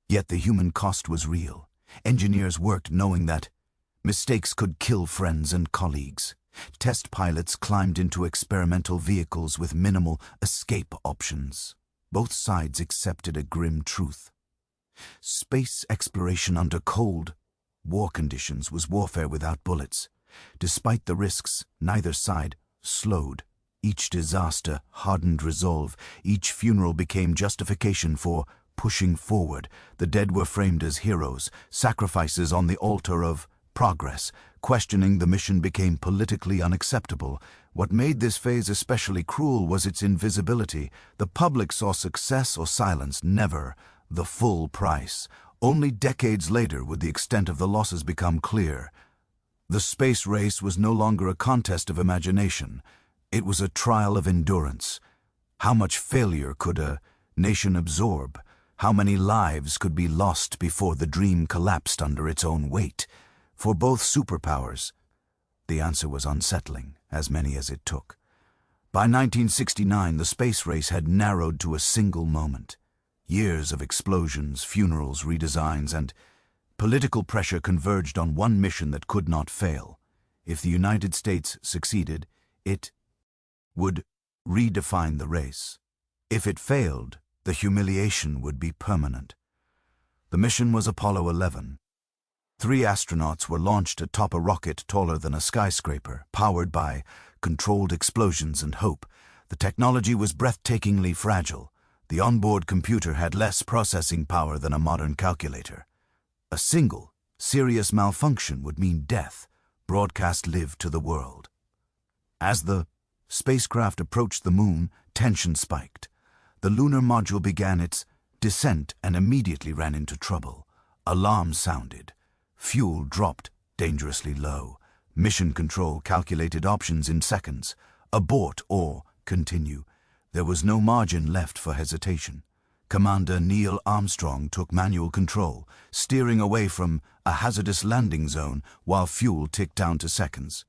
Yet the human cost was real. Engineers worked knowing that mistakes could kill friends and colleagues. Test pilots climbed into experimental vehicles with minimal escape options. Both sides accepted a grim truth. Space exploration under cold war conditions was warfare without bullets. Despite the risks, neither side slowed. Each disaster hardened resolve. Each funeral became justification for pushing forward. The dead were framed as heroes, sacrifices on the altar of progress. Questioning the mission became politically unacceptable. What made this phase especially cruel was its invisibility. The public saw success or silence, never the full price. Only decades later would the extent of the losses become clear. The space race was no longer a contest of imagination. It was a trial of endurance. How much failure could a nation absorb? How many lives could be lost before the dream collapsed under its own weight? For both superpowers, the answer was unsettling, as many as it took. By 1969, the space race had narrowed to a single moment. Years of explosions, funerals, redesigns, and political pressure converged on one mission that could not fail. If the United States succeeded, it would redefine the race. If it failed, the humiliation would be permanent. The mission was Apollo 11. 3 astronauts were launched atop a rocket taller than a skyscraper, powered by controlled explosions and hope. The technology was breathtakingly fragile. The onboard computer had less processing power than a modern calculator. A single, serious malfunction would mean death, broadcast live to the world. As the spacecraft approached the moon, tension spiked. The lunar module began its descent and immediately ran into trouble. Alarms sounded. Fuel dropped dangerously low. Mission control calculated options in seconds. Abort or continue. There was no margin left for hesitation. Commander Neil Armstrong took manual control, steering away from a hazardous landing zone while fuel ticked down to seconds.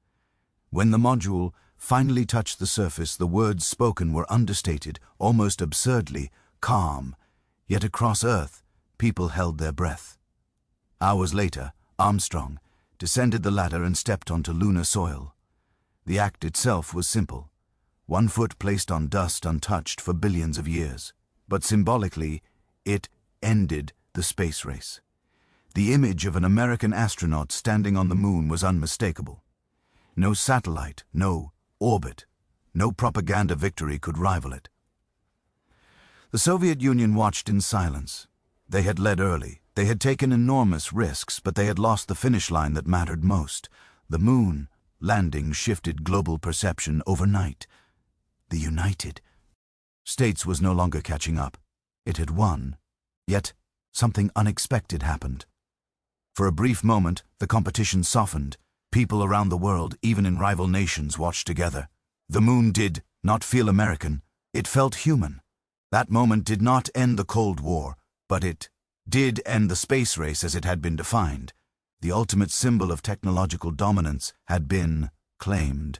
When the module finally touched the surface, the words spoken were understated, almost absurdly calm. Yet across Earth, people held their breath. Hours later, Armstrong descended the ladder and stepped onto lunar soil. The act itself was simple. 1 foot placed on dust untouched for billions of years. But symbolically, it ended the space race. The image of an American astronaut standing on the moon was unmistakable. No satellite, no orbit, no propaganda victory could rival it. The Soviet Union watched in silence. They had led early. They had taken enormous risks, but they had lost the finish line that mattered most. The moon landing shifted global perception overnight. The United States was no longer catching up. It had won. Yet, something unexpected happened. For a brief moment, the competition softened. People around the world, even in rival nations, watched together. The moon did not feel American. It felt human. That moment did not end the Cold War, but it did end the space race as it had been defined. The ultimate symbol of technological dominance had been claimed.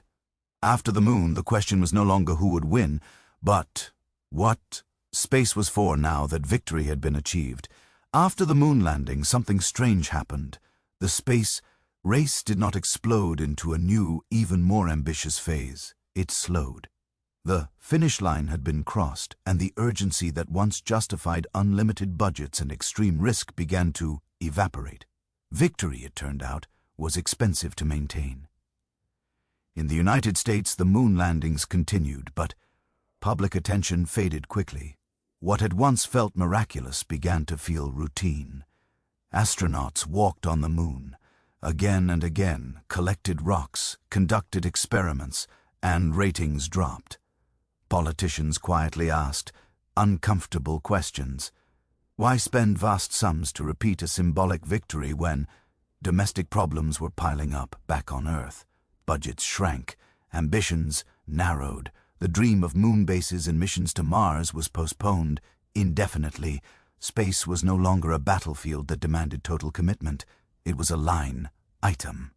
After the moon, the question was no longer who would win, but what space was for now that victory had been achieved. After the moon landing, something strange happened. The space race did not explode into a new, even more ambitious phase. It slowed. The finish line had been crossed, and the urgency that once justified unlimited budgets and extreme risk began to evaporate. Victory, it turned out, was expensive to maintain. In the United States, the moon landings continued, but public attention faded quickly. What had once felt miraculous began to feel routine. Astronauts walked on the moon, again and again, collected rocks, conducted experiments, and ratings dropped. Politicians quietly asked uncomfortable questions. Why spend vast sums to repeat a symbolic victory when domestic problems were piling up back on Earth? Budgets shrank, ambitions narrowed. The dream of moon bases and missions to Mars was postponed indefinitely. Space was no longer a battlefield that demanded total commitment. It was a line item.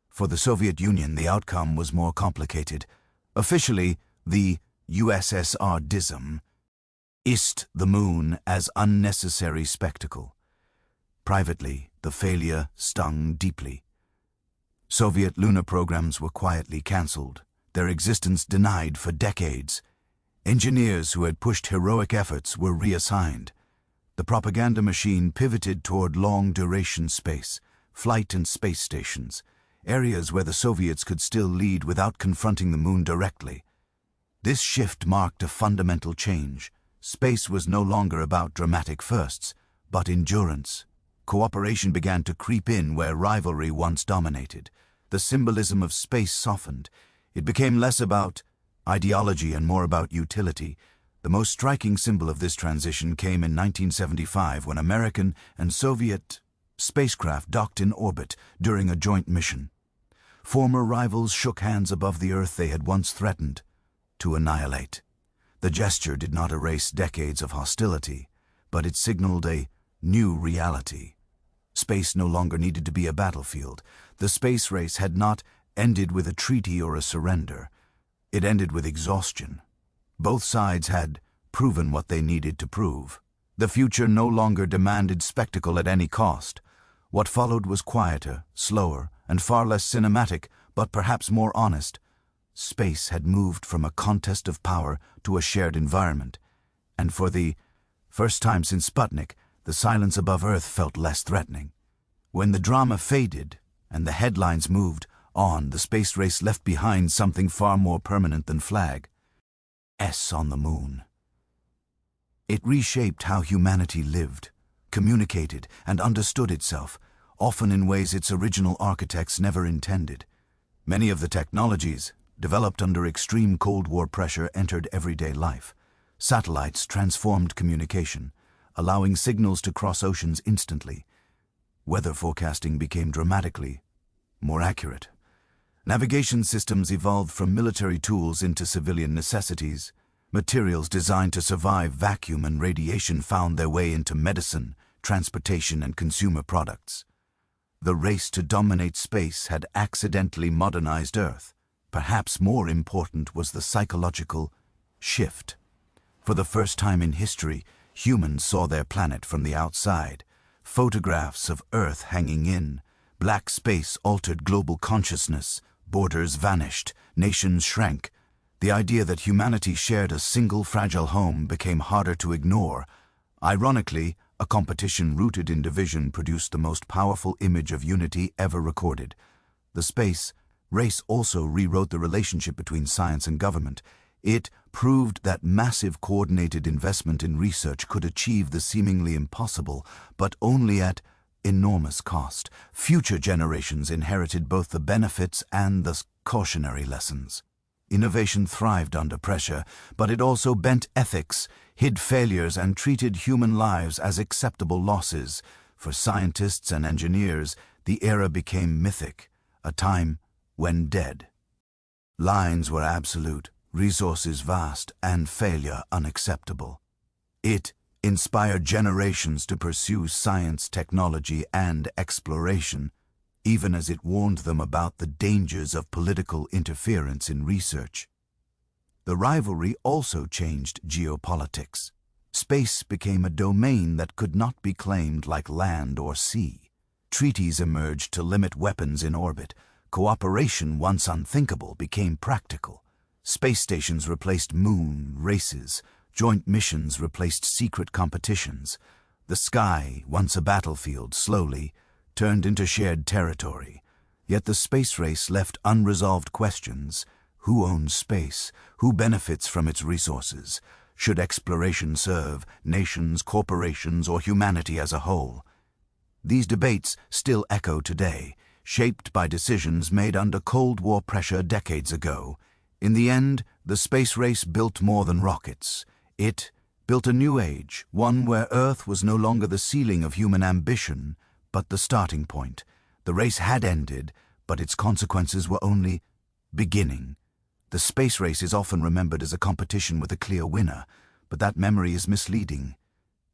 For the Soviet Union, the outcome was more complicated. Officially, the USSR dismissed the moon as unnecessary spectacle. Privately, the failure stung deeply. Soviet lunar programs were quietly cancelled, their existence denied for decades. Engineers who had pushed heroic efforts were reassigned. The propaganda machine pivoted toward long-duration space, flight and space stations, areas where the Soviets could still lead without confronting the moon directly. This shift marked a fundamental change. Space was no longer about dramatic firsts, but endurance. Cooperation began to creep in where rivalry once dominated. The symbolism of space softened. It became less about ideology and more about utility. The most striking symbol of this transition came in 1975 when American and Soviet spacecraft docked in orbit during a joint mission. Former rivals shook hands above the Earth they had once threatened to annihilate. The gesture did not erase decades of hostility, but it signaled a new reality. Space no longer needed to be a battlefield. The space race had not ended with a treaty or a surrender. It ended with exhaustion. Both sides had proven what they needed to prove. The future no longer demanded spectacle at any cost. What followed was quieter, slower, and far less cinematic, but perhaps more honest. Space had moved from a contest of power to a shared environment, and for the first time since Sputnik, the silence above Earth felt less threatening. When the drama faded and the headlines moved on, the space race left behind something far more permanent than flag. S on the moon. It reshaped how humanity lived, communicated, and understood itself, often in ways its original architects never intended. Many of the technologies, developed under extreme Cold War pressure, entered everyday life. Satellites transformed communication, allowing signals to cross oceans instantly. Weather forecasting became dramatically more accurate. Navigation systems evolved from military tools into civilian necessities. Materials designed to survive vacuum and radiation found their way into medicine, transportation, and consumer products. The race to dominate space had accidentally modernized Earth. Perhaps more important was the psychological shift. For the first time in history, humans saw their planet from the outside. Photographs of Earth hanging in. Black space altered global consciousness. Borders vanished. Nations shrank. The idea that humanity shared a single fragile home became harder to ignore. Ironically, a competition rooted in division produced the most powerful image of unity ever recorded. The space race also rewrote the relationship between science and government. It proved that massive coordinated investment in research could achieve the seemingly impossible, but only at enormous cost. Future generations inherited both the benefits and the cautionary lessons. Innovation thrived under pressure, but it also bent ethics, hid failures, and treated human lives as acceptable losses. For scientists and engineers, the era became mythic, a time when dead. Lines were absolute, resources vast, and failure unacceptable. It inspired generations to pursue science, technology, and exploration, even as it warned them about the dangers of political interference in research. The rivalry also changed geopolitics. Space became a domain that could not be claimed like land or sea. Treaties emerged to limit weapons in orbit. Cooperation, once unthinkable, became practical. Space stations replaced moon races. Joint missions replaced secret competitions. The sky, once a battlefield, slowly turned into shared territory. Yet the space race left unresolved questions. Who owns space? Who benefits from its resources? Should exploration serve nations, corporations, or humanity as a whole? These debates still echo today, shaped by decisions made under Cold War pressure decades ago. In the end, the space race built more than rockets. It built a new age, one where Earth was no longer the ceiling of human ambition, but the starting point. The race had ended, but its consequences were only beginning. The space race is often remembered as a competition with a clear winner, but that memory is misleading.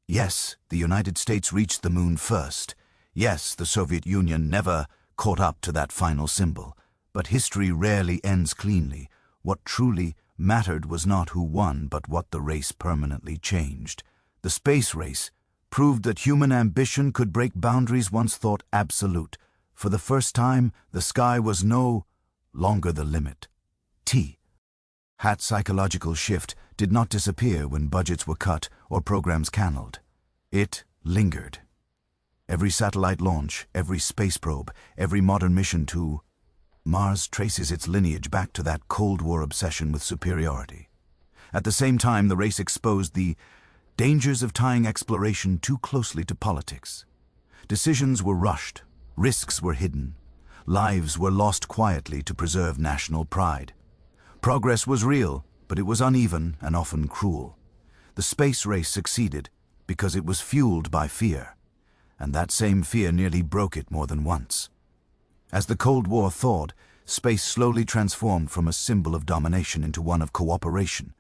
Yes, the United States reached the moon first. Yes, the Soviet Union never caught up to that final symbol. But history rarely ends cleanly. What truly mattered was not who won, but what the race permanently changed. The space race proved that human ambition could break boundaries once thought absolute. For the first time, the sky was no longer the limit. That psychological shift did not disappear when budgets were cut or programs canceled. It lingered. Every satellite launch, every space probe, every modern mission to Mars traces its lineage back to that Cold War obsession with superiority. At the same time, the race exposed the dangers of tying exploration too closely to politics. Decisions were rushed, risks were hidden, lives were lost quietly to preserve national pride. Progress was real, but it was uneven and often cruel. The space race succeeded because it was fueled by fear, and that same fear nearly broke it more than once. As the Cold War thawed, space slowly transformed from a symbol of domination into one of cooperation.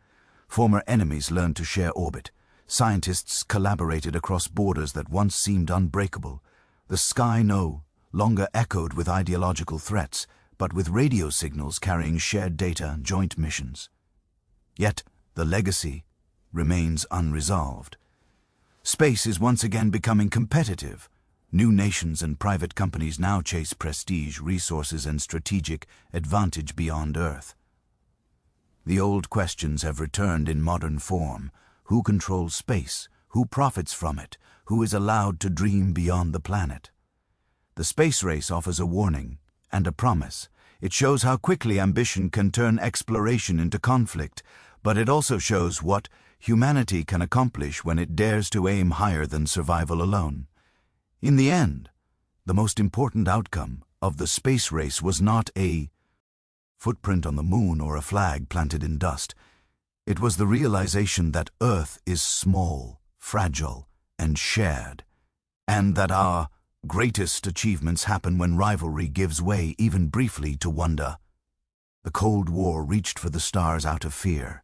Former enemies learned to share orbit. Scientists collaborated across borders that once seemed unbreakable. The sky no longer echoed with ideological threats, but with radio signals carrying shared data and joint missions. Yet, the legacy remains unresolved. Space is once again becoming competitive. New nations and private companies now chase prestige, resources, and strategic advantage beyond Earth. The old questions have returned in modern form. Who controls space? Who profits from it? Who is allowed to dream beyond the planet? The space race offers a warning and a promise. It shows how quickly ambition can turn exploration into conflict, but it also shows what humanity can accomplish when it dares to aim higher than survival alone. In the end, the most important outcome of the space race was not a footprint on the moon or a flag planted in dust. It was the realization that Earth is small, fragile, and shared, and that our greatest achievements happen when rivalry gives way even briefly to wonder. The Cold War reached for the stars out of fear.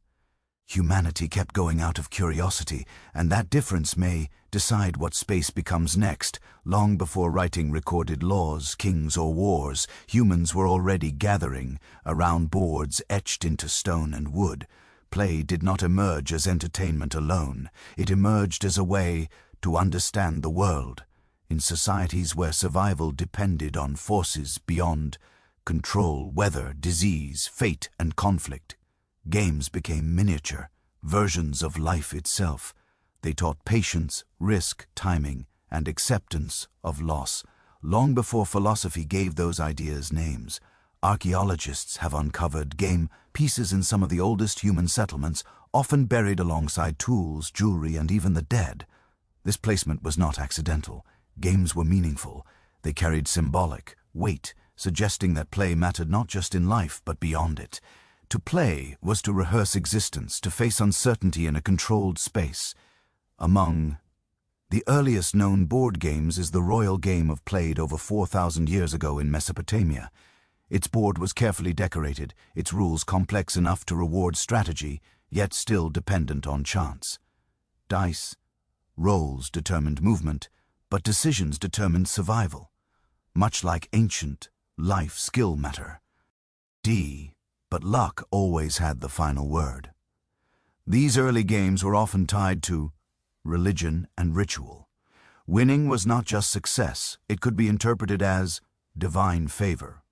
Humanity kept going out of curiosity, and that difference may decide what space becomes next. Long before writing recorded laws, kings, or wars, humans were already gathering around boards etched into stone and wood. Play did not emerge as entertainment alone. It emerged as a way to understand the world. In societies where survival depended on forces beyond control, weather, disease, fate, and conflict, games became miniature versions of life itself. They taught patience, risk, timing, and acceptance of loss. Long before philosophy gave those ideas names, archaeologists have uncovered game pieces in some of the oldest human settlements, often buried alongside tools, jewelry, and even the dead. This placement was not accidental. Games were meaningful. They carried symbolic weight, suggesting that play mattered not just in life, but beyond it. To play was to rehearse existence, to face uncertainty in a controlled space. Among the earliest known board games is the royal game of played over 4,000 years ago in Mesopotamia. Its board was carefully decorated, its rules complex enough to reward strategy, yet still dependent on chance. Dice, rolls determined movement, but decisions determined survival. Much like ancient life skill matter. But luck always had the final word. These early games were often tied to religion and ritual. Winning was not just success, it could be interpreted as divine favor.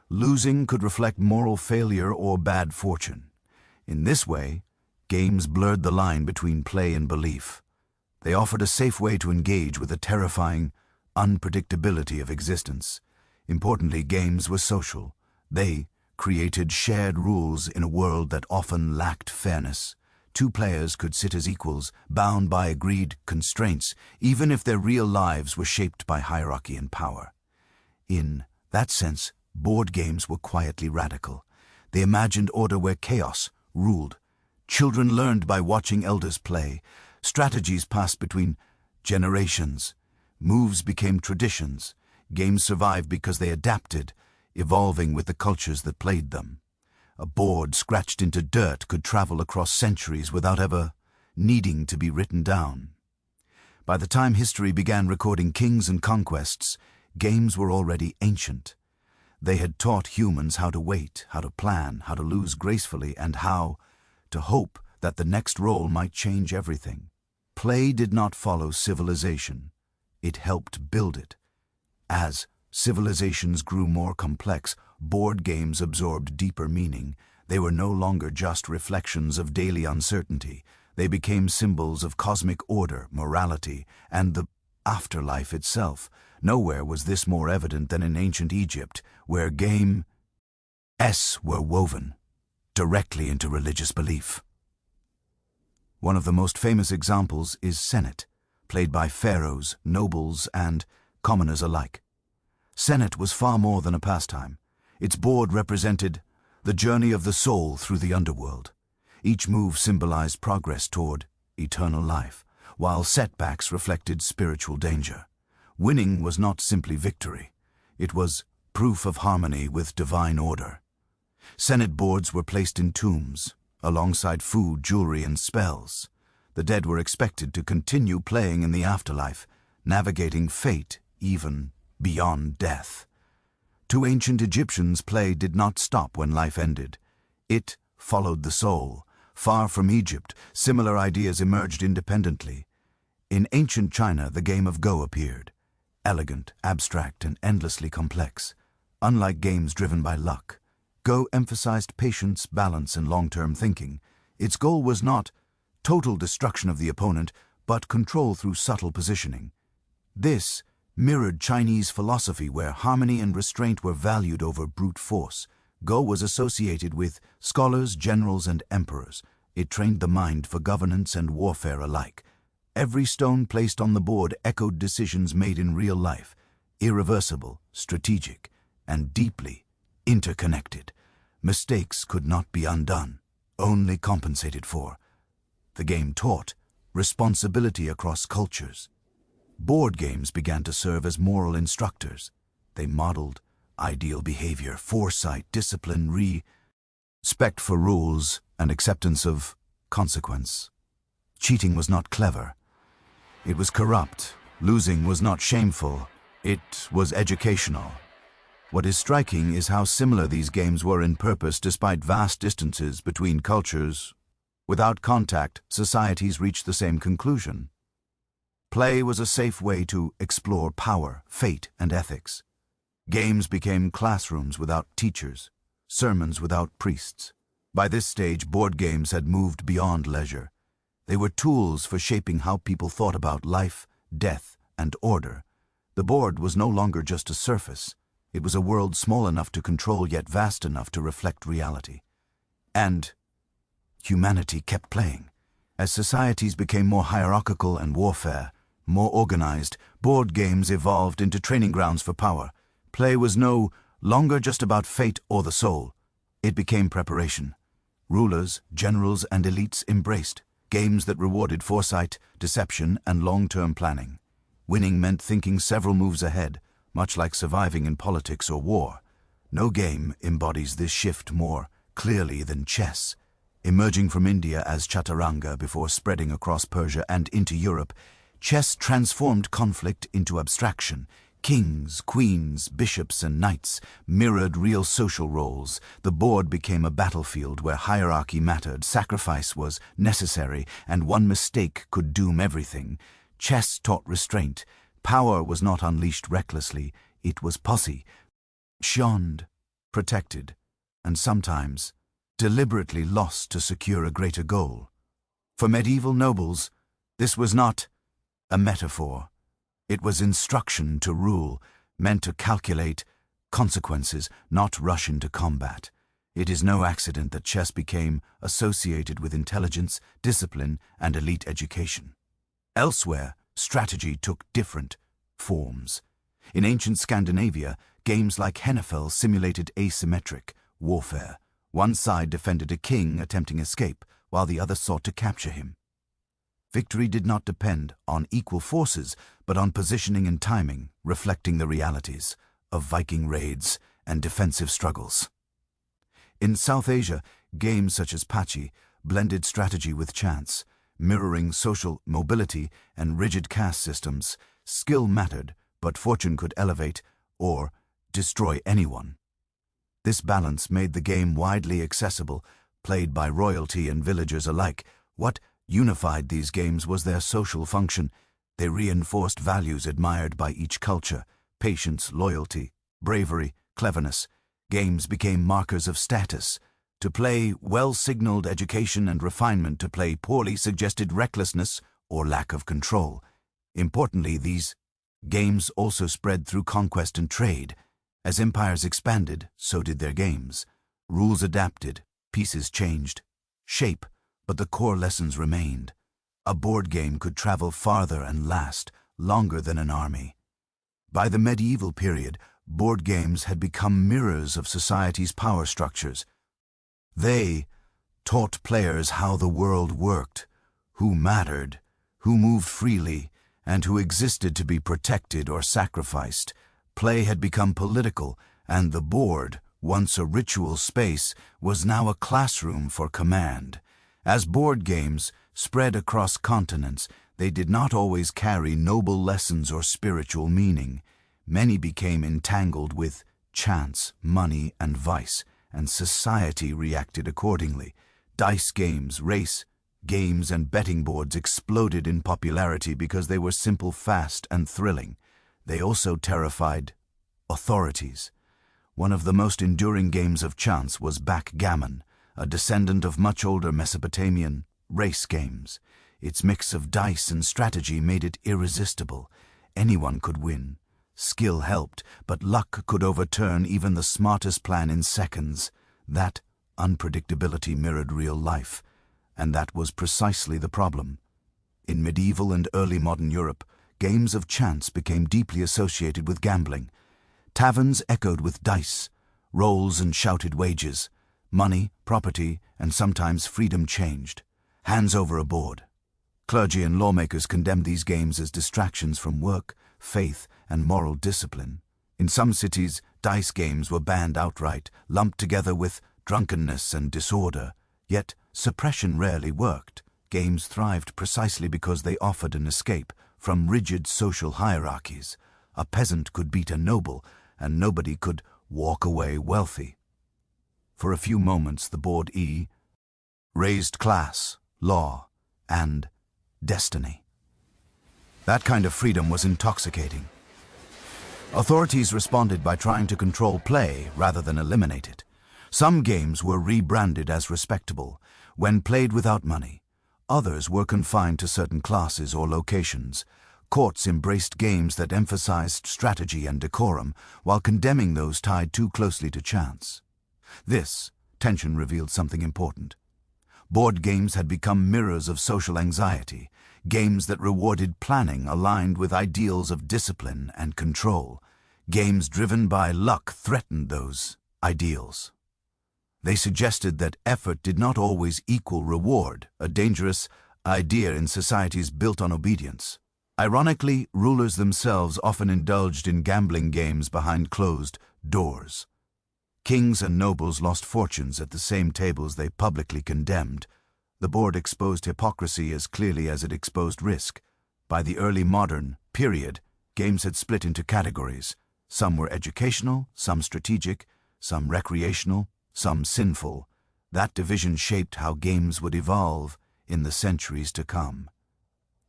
Losing could reflect moral failure or bad fortune. In this way, games blurred the line between play and belief. They offered a safe way to engage with the terrifying unpredictability of existence. Importantly, games were social. They created shared rules in a world that often lacked fairness. Two players could sit as equals, bound by agreed constraints, even if their real lives were shaped by hierarchy and power. In that sense, board games were quietly radical. They imagined order where chaos ruled. Children learned by watching elders play. Strategies passed between generations. Moves became traditions. Games survived because they adapted, evolving with the cultures that played them. A board scratched into dirt could travel across centuries without ever needing to be written down. By the time history began recording kings and conquests, games were already ancient. They had taught humans how to wait, how to plan, how to lose gracefully, and how to hope that the next roll might change everything. Play did not follow civilization. It helped build it. As civilizations grew more complex, board games absorbed deeper meaning. They were no longer just reflections of daily uncertainty. They became symbols of cosmic order, morality, and the afterlife itself. Nowhere was this more evident than in ancient Egypt, where games were woven directly into religious belief. One of the most famous examples is Senet, played by pharaohs, nobles, and commoners alike. Senet was far more than a pastime. Its board represented the journey of the soul through the underworld. Each move symbolized progress toward eternal life, while setbacks reflected spiritual danger. Winning was not simply victory. It was proof of harmony with divine order. Senet boards were placed in tombs, alongside food, jewelry, and spells. The dead were expected to continue playing in the afterlife, navigating fate even beyond death. To ancient Egyptians, play did not stop when life ended. It followed the soul. Far from Egypt, similar ideas emerged independently. In ancient China, the game of Go appeared, elegant, abstract, and endlessly complex. Unlike games driven by luck, Go emphasized patience, balance, and long-term thinking. Its goal was not total destruction of the opponent, but control through subtle positioning. This mirrored Chinese philosophy, where harmony and restraint were valued over brute force. Go was associated with scholars, generals, and emperors. It trained the mind for governance and warfare alike. Every stone placed on the board echoed decisions made in real life, irreversible, strategic, and deeply interconnected. Mistakes could not be undone, only compensated for. The game taught responsibility across cultures. Board games began to serve as moral instructors. They modeled ideal behavior, foresight, discipline, respect for rules, and acceptance of consequence. Cheating was not clever. It was corrupt. Losing was not shameful. It was educational. What is striking is how similar these games were in purpose despite vast distances between cultures. Without contact, societies reached the same conclusion. Play was a safe way to explore power, fate, and ethics. Games became classrooms without teachers, sermons without priests. By this stage, board games had moved beyond leisure. They were tools for shaping how people thought about life, death, and order. The board was no longer just a surface. It was a world small enough to control, yet vast enough to reflect reality. And humanity kept playing. As societies became more hierarchical and warfare more organized, board games evolved into training grounds for power. Play was no longer just about fate or the soul. It became preparation. Rulers, generals, and elites embraced games that rewarded foresight, deception, and long-term planning. Winning meant thinking several moves ahead, much like surviving in politics or war. No game embodies this shift more clearly than chess. Emerging from India as chaturanga before spreading across Persia and into Europe, chess transformed conflict into abstraction. Kings, queens, bishops, and knights mirrored real social roles. The board became a battlefield where hierarchy mattered, sacrifice was necessary, and one mistake could doom everything. Chess taught restraint. Power was not unleashed recklessly. It was positioned, protected, and sometimes deliberately lost to secure a greater goal. For medieval nobles, this was not a metaphor. It was instruction to rule, meant to calculate consequences, not rush into combat. It is no accident that chess became associated with intelligence, discipline, and elite education. Elsewhere, strategy took different forms. In ancient Scandinavia, games like Hennefeld simulated asymmetric warfare. One side defended a king attempting escape, while the other sought to capture him. Victory did not depend on equal forces, but on positioning and timing, reflecting the realities of Viking raids and defensive struggles. In South Asia, games such as Pachi blended strategy with chance, mirroring social mobility and rigid caste systems. Skill mattered, but fortune could elevate or destroy anyone. This balance made the game widely accessible, played by royalty and villagers alike. What unified these games was their social function. They reinforced values admired by each culture: patience, loyalty, bravery, cleverness. Games became markers of status. To play well signaled education and refinement. To play poorly suggested recklessness or lack of control. Importantly, these games also spread through conquest and trade. As empires expanded, so did their games. Rules adapted, pieces changed shape, but the core lessons remained. A board game could travel farther and last longer than an army. By the medieval period, board games had become mirrors of society's power structures. They taught players how the world worked, who mattered, who moved freely, and who existed to be protected or sacrificed. Play had become political, and the board, once a ritual space, was now a classroom for command. As board games Spread across continents, they did not always carry noble lessons or spiritual meaning. Many became entangled with chance, money, and vice, and society reacted accordingly. Dice games, race games, and betting boards exploded in popularity because they were simple, fast, and thrilling. They also terrified authorities. One of the most enduring games of chance was backgammon, a descendant of much older Mesopotamian race games. Its mix of dice and strategy made it irresistible. Anyone could win. Skill helped, but luck could overturn even the smartest plan in seconds. That unpredictability mirrored real life, and that was precisely the problem. In medieval and early modern Europe, games of chance became deeply associated with gambling. Taverns echoed with dice, rolls and shouted wages. Money, property, and sometimes freedom changed. Hands over a board. Clergy and lawmakers condemned these games as distractions from work, faith, and moral discipline. In some cities, dice games were banned outright, lumped together with drunkenness and disorder. Yet, suppression rarely worked. Games thrived precisely because they offered an escape from rigid social hierarchies. A peasant could beat a noble, and nobody could walk away wealthy. For a few moments, the board E raised class, law, and destiny. That kind of freedom was intoxicating. Authorities responded by trying to control play rather than eliminate it. Some games were rebranded as respectable when played without money. Others were confined to certain classes or locations. Courts embraced games that emphasized strategy and decorum while condemning those tied too closely to chance. This tension revealed something important. Board games had become mirrors of social anxiety, games that rewarded planning aligned with ideals of discipline and control. Games driven by luck threatened those ideals. They suggested that effort did not always equal reward, a dangerous idea in societies built on obedience. Ironically, rulers themselves often indulged in gambling games behind closed doors. Kings and nobles lost fortunes at the same tables they publicly condemned. The board exposed hypocrisy as clearly as it exposed risk. By the early modern period, games had split into categories. Some were educational, some strategic, some recreational, some sinful. That division shaped how games would evolve in the centuries to come.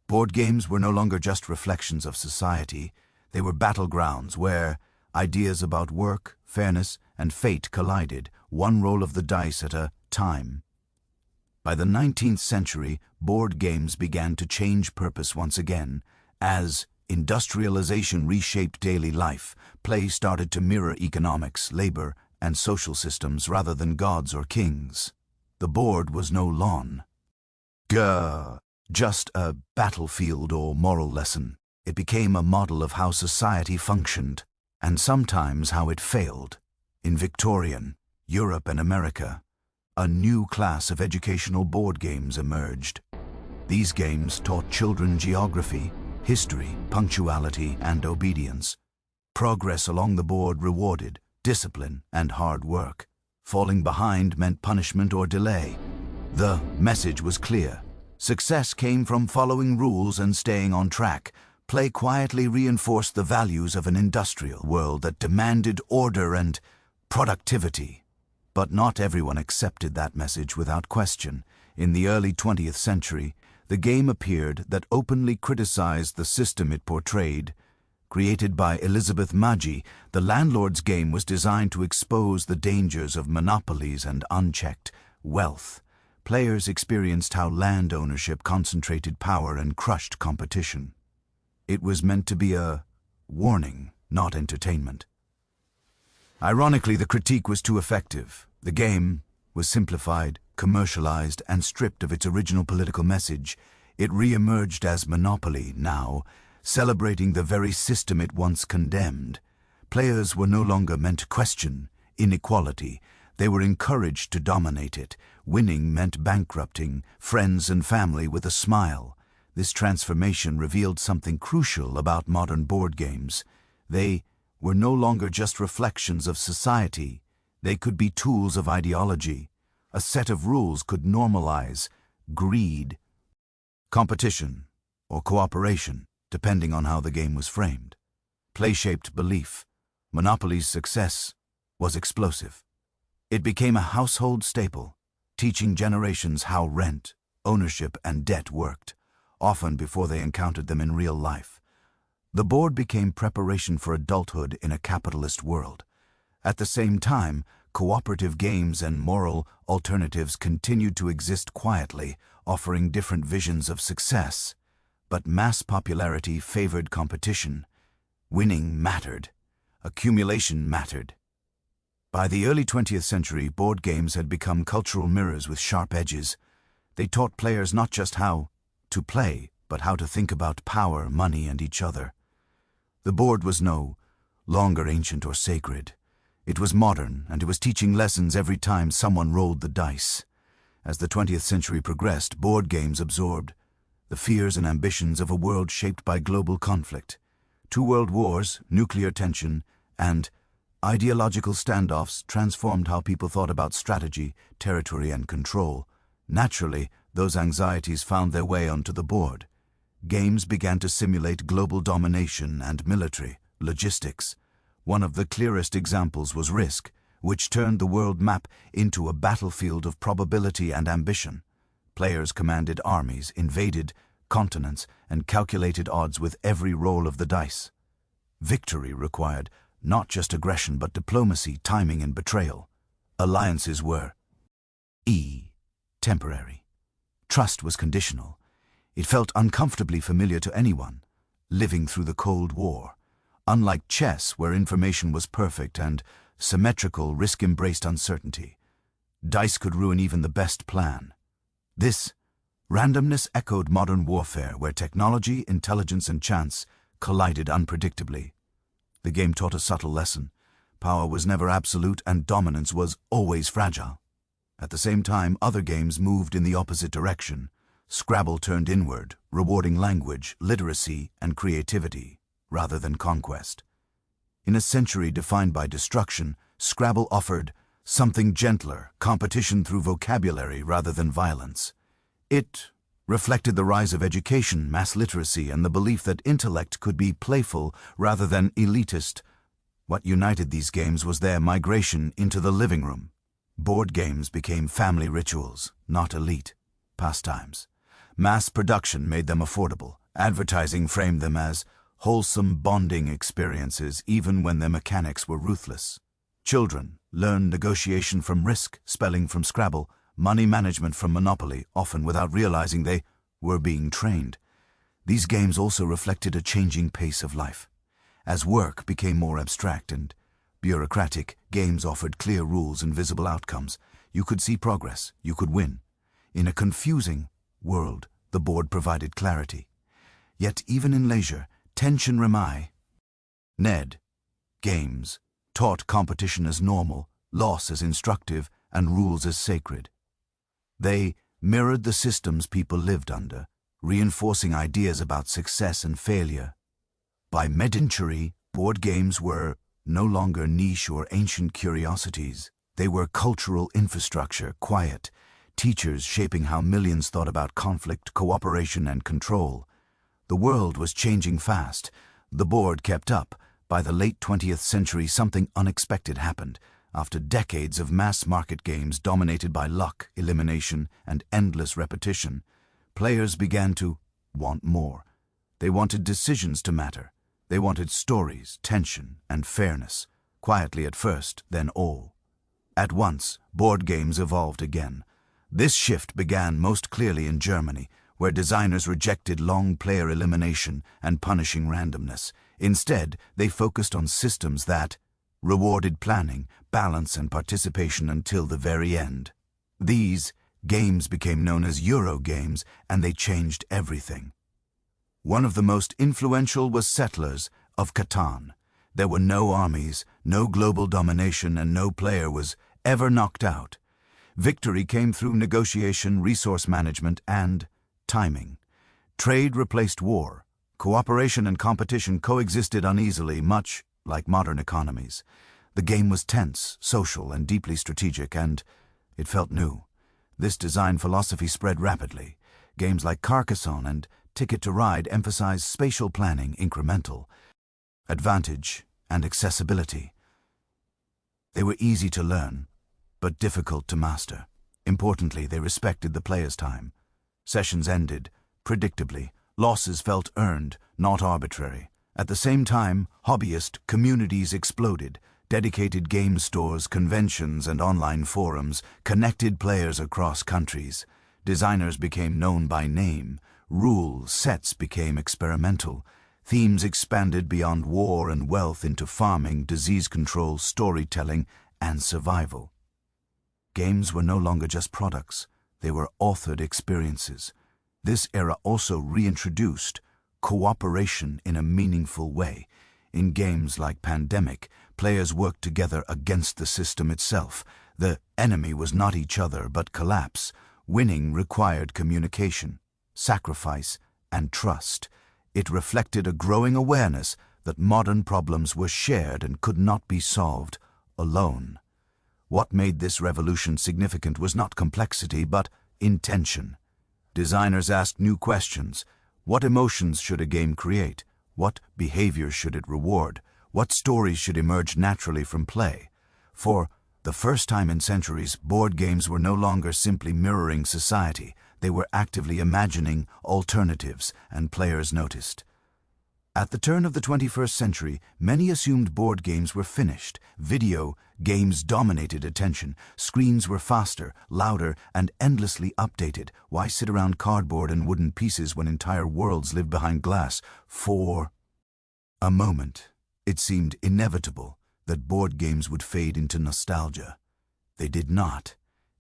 Board games were no longer just reflections of society. They were battlegrounds where ideas about work, fairness, and fate collided, one roll of the dice at a time. By the 19th century, board games began to change purpose once again. As industrialization reshaped daily life, play started to mirror economics, labor, and social systems rather than gods or kings. The board was no longer just a battlefield or moral lesson. It became a model of how society functioned, and sometimes how it failed. In Victorian Europe and America, a new class of educational board games emerged. These games taught children geography, history, punctuality, and obedience. Progress along the board rewarded discipline and hard work. Falling behind meant punishment or delay. The message was clear. Success came from following rules and staying on track. Play quietly reinforced the values of an industrial world that demanded order and productivity. But not everyone accepted that message without question. In the early 20th century, the game appeared that openly criticized the system it portrayed. Created by Elizabeth Maggi, the landlord's game was designed to expose the dangers of monopolies and unchecked wealth. Players experienced how land ownership concentrated power and crushed competition. It was meant to be a warning, not entertainment. Ironically, the critique was too effective. The game was simplified, commercialized, and stripped of its original political message. It re-emerged as Monopoly now, celebrating the very system it once condemned. Players were no longer meant to question inequality. They were encouraged to dominate it. Winning meant bankrupting friends and family with a smile. This transformation revealed something crucial about modern board games. They were no longer just reflections of society. They could be tools of ideology. A set of rules could normalize greed, competition, or cooperation, depending on how the game was framed. Play shaped belief. Monopoly's success was explosive. It became a household staple, teaching generations how rent, ownership, and debt worked, often before they encountered them in real life. The board became preparation for adulthood in a capitalist world. At the same time, cooperative games and moral alternatives continued to exist quietly, offering different visions of success. But mass popularity favored competition. Winning mattered. Accumulation mattered. By the early 20th century, board games had become cultural mirrors with sharp edges. They taught players not just how to play, but how to think about power, money, and each other. The board was no longer ancient or sacred. It was modern, and it was teaching lessons every time someone rolled the dice. As the 20th century progressed, board games absorbed the fears and ambitions of a world shaped by global conflict. 2 world wars, nuclear tension, and ideological standoffs transformed how people thought about strategy, territory, and control. Naturally, those anxieties found their way onto the board. Games began to simulate global domination and military logistics. One of the clearest examples was Risk, which turned the world map into a battlefield of probability and ambition. Players commanded armies, invaded continents, and calculated odds with every roll of the dice. Victory required not just aggression but diplomacy, timing, and betrayal. Alliances were temporary. Trust was conditional. It felt uncomfortably familiar to anyone living through the Cold War. Unlike chess, where information was perfect and symmetrical, Risk embraced uncertainty. Dice could ruin even the best plan. This randomness echoed modern warfare, where technology, intelligence, and chance collided unpredictably. The game taught a subtle lesson. Power was never absolute, and dominance was always fragile. At the same time, other games moved in the opposite direction. Scrabble turned inward, rewarding language, literacy, and creativity, rather than conquest. In a century defined by destruction, Scrabble offered something gentler, competition through vocabulary rather than violence. It reflected the rise of education, mass literacy, and the belief that intellect could be playful rather than elitist. What united these games was their migration into the living room. Board games became family rituals, not elite pastimes. Mass production made them affordable. Advertising framed them as wholesome bonding experiences, even when their mechanics were ruthless. Children learned negotiation from Risk, spelling from Scrabble, money management from Monopoly, often without realizing they were being trained. These games also reflected a changing pace of life. As work became more abstract and bureaucratic, games offered clear rules and visible outcomes. You could see progress, you could win. In a confusing world, the board provided clarity. Yet even in leisure, tension remained. Games taught competition as normal, loss as instructive, and rules as sacred. They mirrored the systems people lived under, reinforcing ideas about success and failure. By mid-century, board games were no longer niche or ancient curiosities. They were cultural infrastructure, quiet teachers shaping how millions thought about conflict, cooperation, and control. The world was changing fast. The board kept up. By the late 20th century, something unexpected happened. After decades of mass-market games dominated by luck, elimination, and endless repetition, players began to want more. They wanted decisions to matter. They wanted stories, tension, and fairness. Quietly at first, then all at once, board games evolved again. This shift began most clearly in Germany, where designers rejected long player elimination and punishing randomness. Instead, they focused on systems that rewarded planning, balance, and participation until the very end. These games became known as Euro games, and they changed everything. One of the most influential was Settlers of Catan. There were no armies, no global domination, and no player was ever knocked out. Victory came through negotiation, resource management, and timing. Trade replaced war. Cooperation and competition coexisted uneasily, much like modern economies. The game was tense, social, and deeply strategic, and it felt new. This design philosophy spread rapidly. Games like Carcassonne and Ticket to Ride emphasize spatial planning, incremental advantage, and accessibility. They were easy to learn, but difficult to master. Importantly, they respected the player's time. Sessions ended, predictably. Losses felt earned, not arbitrary. At the same time, hobbyist communities exploded. Dedicated game stores, conventions, and online forums connected players across countries. Designers became known by name. Rule sets became experimental. Themes expanded beyond war and wealth into farming, disease control, storytelling, and survival. Games were no longer just products. They were authored experiences. This era also reintroduced cooperation in a meaningful way. In games like Pandemic, players worked together against the system itself. The enemy was not each other, but collapse. Winning required communication, sacrifice, and trust. It reflected a growing awareness that modern problems were shared and could not be solved alone. What made this revolution significant was not complexity, but intention. Designers asked new questions. What emotions should a game create? What behaviors should it reward? What stories should emerge naturally from play? For the first time in centuries, board games were no longer simply mirroring society. They were actively imagining alternatives, and players noticed. At the turn of the 21st century, many assumed board games were finished. Video games dominated attention. Screens were faster, louder, and endlessly updated. Why sit around cardboard and wooden pieces when entire worlds live behind glass? For a moment, it seemed inevitable that board games would fade into nostalgia. They did not.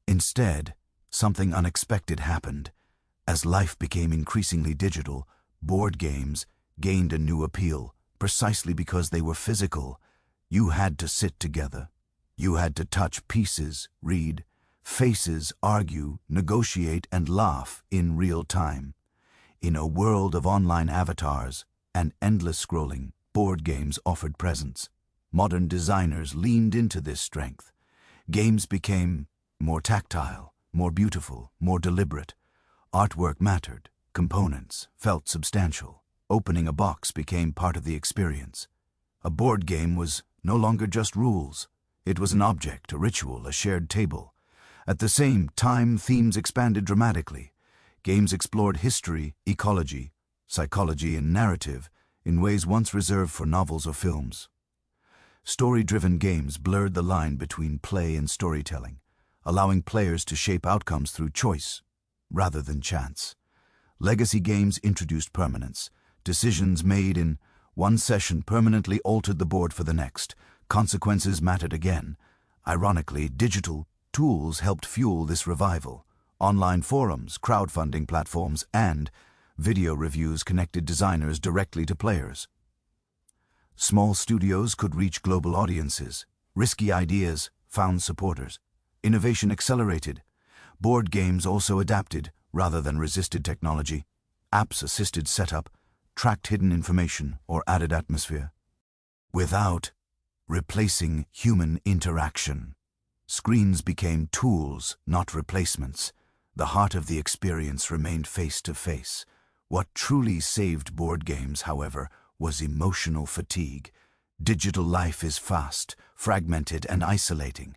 Instead, something unexpected happened. As life became increasingly digital, board games gained a new appeal, precisely because they were physical. You had to sit together. You had to touch pieces, read faces, argue, negotiate, and laugh in real time. In a world of online avatars and endless scrolling, board games offered presence. Modern designers leaned into this strength. Games became more tactile, more beautiful, more deliberate. Artwork mattered. Components felt substantial. Opening a box became part of the experience. A board game was no longer just rules. It was an object, a ritual, a shared table. At the same time, themes expanded dramatically. Games explored history, ecology, psychology, and narrative in ways once reserved for novels or films. Story-driven games blurred the line between play and storytelling, allowing players to shape outcomes through choice rather than chance. Legacy games introduced permanence. Decisions made in one session permanently altered the board for the next. Consequences mattered again. Ironically, digital tools helped fuel this revival. Online forums, crowdfunding platforms, and video reviews connected designers directly to players. Small studios could reach global audiences. Risky ideas found supporters. Innovation accelerated. Board games also adapted rather than resisted technology. Apps assisted setup, tracked hidden information, or added atmosphere, without replacing human interaction. Screens became tools, not replacements. The heart of the experience remained face-to-face. What truly saved board games, however, was emotional fatigue. Digital life is fast, fragmented, and isolating.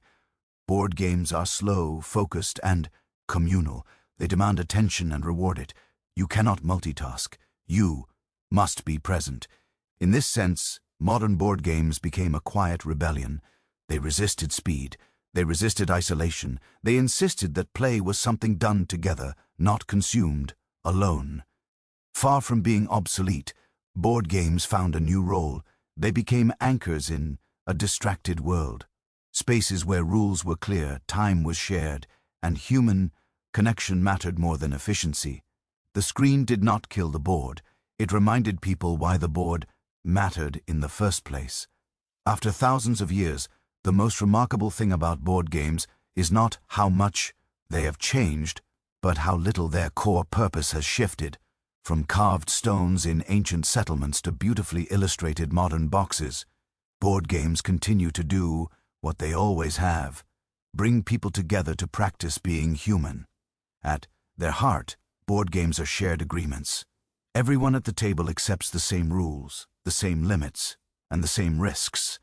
Board games are slow, focused, and communal. They demand attention and reward it. You cannot multitask. You must be present. In this sense, modern board games became a quiet rebellion. They resisted speed. They resisted isolation. They insisted that play was something done together, not consumed alone. Far from being obsolete, board games found a new role. They became anchors in a distracted world. Spaces where rules were clear, time was shared, and human connection mattered more than efficiency. The screen did not kill the board. It reminded people why the board mattered in the first place. After thousands of years, the most remarkable thing about board games is not how much they have changed, but how little their core purpose has shifted. From carved stones in ancient settlements to beautifully illustrated modern boxes, board games continue to do what they always have: bring people together to practice being human. At their heart, board games are shared agreements. Everyone at the table accepts the same rules, the same limits, and the same risks.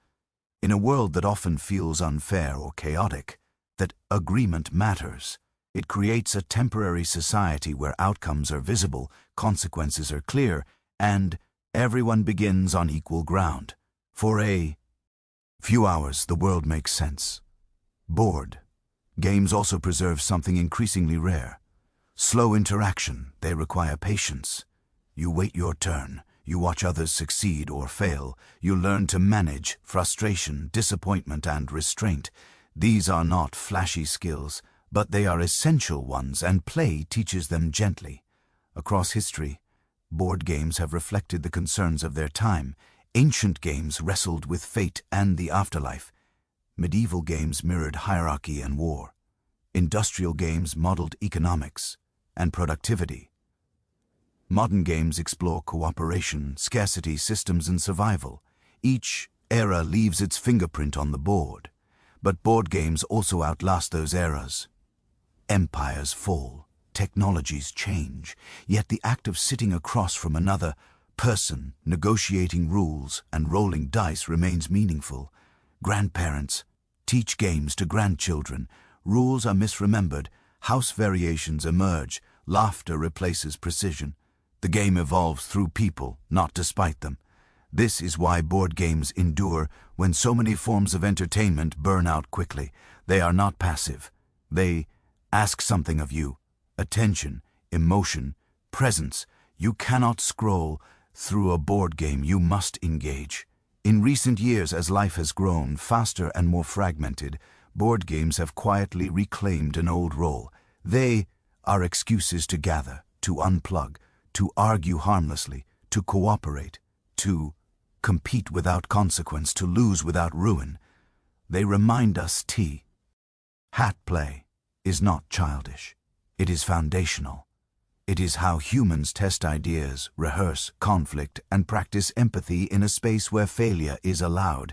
In a world that often feels unfair or chaotic, that agreement matters. It creates a temporary society where outcomes are visible, consequences are clear, and everyone begins on equal ground. For a few hours, the world makes sense. Board games also preserve something increasingly rare. Slow interaction. They require patience. You wait your turn. You watch others succeed or fail. You learn to manage frustration, disappointment, and restraint. These are not flashy skills, but they are essential ones, and play teaches them gently. Across history, board games have reflected the concerns of their time. Ancient games wrestled with fate and the afterlife. Medieval games mirrored hierarchy and war. Industrial games modeled economics and productivity. Modern games explore cooperation, scarcity, systems, and survival. Each era leaves its fingerprint on the board. But board games also outlast those eras. Empires fall, technologies change, yet the act of sitting across from another person, negotiating rules, and rolling dice remains meaningful. Grandparents teach games to grandchildren. Rules are misremembered, house variations emerge, laughter replaces precision. The game evolves through people, not despite them. This is why board games endure when so many forms of entertainment burn out quickly. They are not passive. They ask something of you: attention, emotion, presence. You cannot scroll through a board game, you must engage. In recent years, as life has grown faster and more fragmented, board games have quietly reclaimed an old role. They are excuses to gather, to unplug, to argue harmlessly, to cooperate, to compete without consequence, to lose without ruin. They remind us hat play is not childish. It is foundational. It is how humans test ideas, rehearse conflict, and practice empathy in a space where failure is allowed.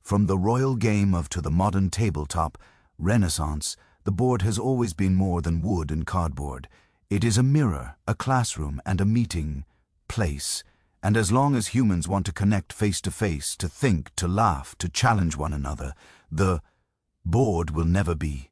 From the royal game to the modern tabletop renaissance, the board has always been more than wood and cardboard. It is a mirror, a classroom, and a meeting place. And as long as humans want to connect face to face, to think, to laugh, to challenge one another, the board will never be